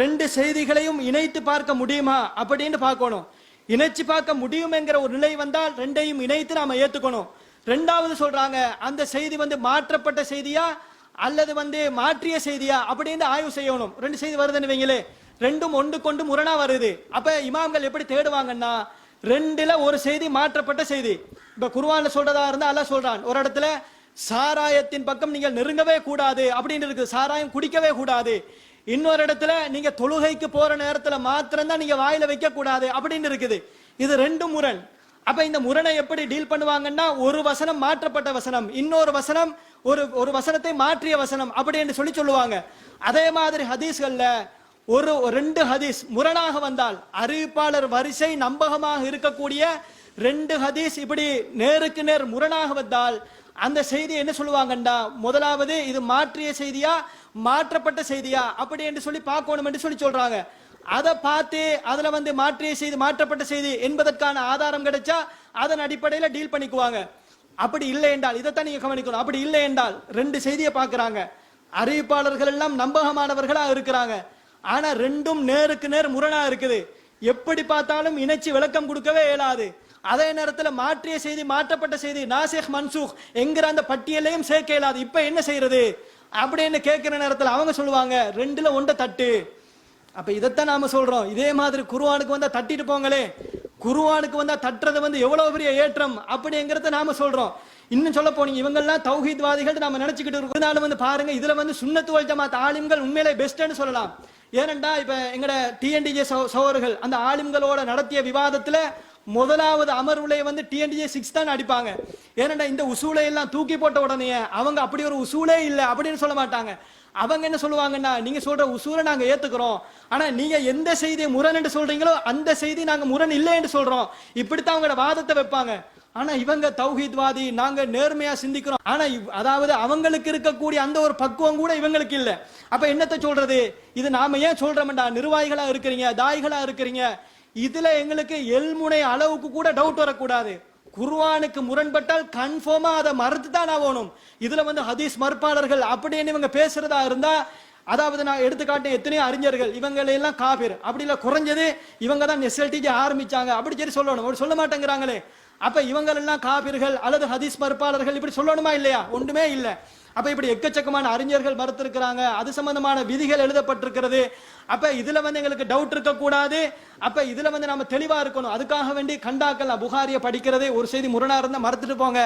2 செய்திகளையும் இணைத்து பார்க்க முடியுமா அப்படின்னு பார்க்கணும். இணைச்சு பார்க்க முடியும் என்கிற ஒரு நிலை வந்தால் 2ஐயும் இணைத்து நாம ஏத்துக்கணும். 2வது சொல்றாங்க, அந்த செய்தி மாற்றப்பட்ட செய்தியா அல்லது மாற்றிய செய்தியா அப்படின்னு ஆய்வு செய்யணும். 2 செய்தி வருதுன்னு வைங்களே, 2ம் ஒன்றுக்கொண்டு முரணா வருது. அப்ப இமாம்கள் எப்படி தேடுவாங்கன்னா, 2ல ஒரு செய்தி மாற்றப்பட்ட செய்தி. இப்ப குர்ஆன்ல சொல்றதா இருந்தா அல்லாஹ் சொல்றான், ஒரு இடத்துல சாராயத்தின் பக்கம் நீங்கள் நெருங்கவே கூடாது அப்படின்னு இருக்கு, சாராயம் குடிக்கவே கூடாது. இன்னொரு இடத்துல நீங்க தொழுகைக்கு போற நேரத்துல மாத்திரம் தான் நீங்க வாயில வைக்க கூடாது அப்படின்னு இருக்குது. இது 2ம் முரண். அப்ப இந்த முரணை எப்படி டீல் பண்ணுவாங்கன்னா, ஒரு வசனம் மாற்றப்பட்ட வசனம், இன்னொரு வசனம் ஒரு வசனத்தை மாற்றிய வசனம் அப்படி என்று சொல்லுவாங்க. அதே மாதிரி ஹதீஸ்கள்ல ஒரு 2 ஹதீஸ் முரணாக வந்தால், அறிவிப்பாளர் வரிசை நம்பகமாக இருக்கக்கூடிய 2 ஹதீஸ் இப்படி நேருக்கு நேர் முரணாக வந்தால் அந்த செய்தி என்ன சொல்லுவாங்கண்டா, முதலாவது இது மாற்றிய செய்தியா மாற்றப்பட்ட செய்தியா அப்படி என்று பார்க்கணும் என்று சொல்றாங்க. அதை பார்த்து அதுல மாற்றிய செய்தி மாற்றப்பட்ட செய்தி என்பதற்கான ஆதாரம் கிடைச்சா அதன் அடிப்படையில டீல் பண்ணிக்குவாங்க. அப்படி இல்லை என்றால் இதைத்தான் நீங்க கவனிக்கணும். அப்படி இல்லை என்றால் ரெண்டு செய்தியை பார்க்கறாங்க, அறிவிப்பாளர்கள் எல்லாம் நம்பகமானவர்களா இருக்கிறாங்க, ஆனா ரெண்டும் நேருக்கு நேர் முரணா இருக்குது. எப்படி பார்த்தாலும் இணைச்சு விளக்கம் கொடுக்கவே இயலாது. அதே நேரத்தில் மாற்றிய செய்தி மாற்றப்பட்ட செய்தி நாசிக் மன்சூக் என்கிற அந்த பட்டியலையும் சேர்க்க இயலாது. இப்ப என்ன செய்யறது அப்படின்னு கேட்கிற நேரத்தில் அவங்க சொல்லுவாங்க ரெண்டுல ஒன்றை தட்டு. அப்ப இதைத்தான் நாம சொல்றோம். இதே மாதிரி குர்ஆனுக்கு வந்தா தட்டிட்டு போங்களே, குர்ஆனுக்கு வந்தா தட்டுறது எவ்வளவு பெரிய ஏற்றம் அப்படிங்கறத நாம சொல்றோம். இன்னும் சொல்ல போனீங்க இவங்கெல்லாம் தௌஹீத்வாதிகள் நாம நினைச்சுக்கிட்டு இருக்கோம். பாருங்க இதுல சுன்னத்து வல் ஜமாத் ஆலிம்கள் உண்மையிலே பெஸ்ட்னு சொல்லலாம். ஏனென்றா இப்ப எங்கட டிஎன்டிஜே சகோதரர்கள் அந்த ஆலிம்களோட நடத்திய விவாதத்துல முதலாவது அமர்வுலே டிஎன்டிஜே 6 தான் அடிப்பாங்க. ஏனென்றா இந்த உசூலை எல்லாம் தூக்கி போட்ட உடனே அவங்க அப்படி ஒரு உசூலே இல்லை அப்படின்னு சொல்ல மாட்டாங்க. அவங்க என்ன சொல்லுவாங்கன்னா நீங்க சொல்ற உசூலை நாங்க ஏத்துக்கிறோம், ஆனா நீங்க எந்த செய்தியை முரண் என்று சொல்றீங்களோ அந்த செய்தி நாங்க முரண் இல்லை என்று சொல்றோம். இப்படித்தான் அவங்களோட வாதத்தை வைப்பாங்க. ஆனா இவங்க தௌஹீத்வாதி, நாங்க நேர்மையா சிந்திக்கிறோம், ஆனா அதாவது அவங்களுக்கு இருக்கக்கூடிய அந்த ஒரு பக்குவம் கூட இவங்களுக்கு இல்ல. அப்ப என்னத்தை சொல்றது? இது நாம ஏன் சொல்றோம்டா, நிர்வாகிகளா இருக்கிறீங்க, தாய்களா இருக்கிறீங்க, இதுல எங்களுக்கு எல்முனை அளவுக்கு கூட டவுட் வரக்கூடாது. குர்ஆனுக்கு முரண்பட்டால் கன்ஃபார்மா அதை மறுத்து தான் ஆகணும். இதுல ஹதீஸ் மறுப்பாளர்கள் அப்படின்னு இவங்க பேசுறதா இருந்தா, அதாவது நான் எடுத்துக்காட்டேன் எத்தனையோ அறிஞர்கள் இவங்களை எல்லாம் காபிர் அப்படி இல்ல குறைஞ்சது இவங்க தான் எஸ்எல்டிஜி ஆரம்பிச்சாங்க அப்படி சரி சொல்லணும், அப்படி சொல்ல மாட்டேங்கிறாங்களே. அப்ப இவங்க எல்லாம் காபிர்கள் அல்லது ஹதீஸ் மறுப்பாளர்கள் இப்படி சொல்லணுமா இல்லையா? ஒன்றுமே இல்ல. அப்ப இப்படி எக்கச்சக்கமான அறிஞர்கள் மறுத்திருக்கிறாங்க, அது சம்பந்தமான விதிகள் எழுதப்பட்டிருக்கிறது. அப்ப இதுல எங்களுக்கு டவுட் இருக்க கூடாது. அப்ப இதுல நாம தெளிவா இருக்கணும். அதுக்காக வேண்டி கண்டாக்கல் புகாரிய படிக்கிறது ஒரு செய்தி முரணா இருந்தா மறுத்துட்டு போங்க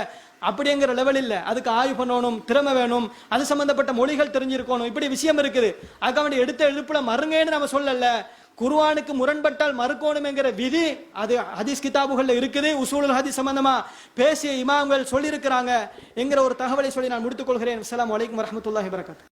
அப்படிங்கிற லெவல் இல்ல. அதுக்கு ஆய்வு பண்ணணும், திறமை வேணும், அது சம்பந்தப்பட்ட மொழிகள் தெரிஞ்சிருக்கணும், இப்படி விஷயம் இருக்குது. அதுக்காக வேண்டி எடுத்த எழுப்புல மறுங்கன்னு நம்ம சொல்லல. குர்ஆனுக்கு முரண்பட்டால் மறுக்கணும் என்கிற விதி அது ஹதீஸ் கிதாபுகள்ல இருக்குது. உசூலுல் ஹதீஸ் சம்பந்தமா பேசிய இமாம்கள் சொல்லி இருக்கிறாங்க என்கிற ஒரு தகவலை சொல்லி நான் முடித்துக் கொள்கிறேன். அஸ்ஸலாமு அலைக்கும் வரஹ்மத்துல்லாஹி வபரகாத்துஹு.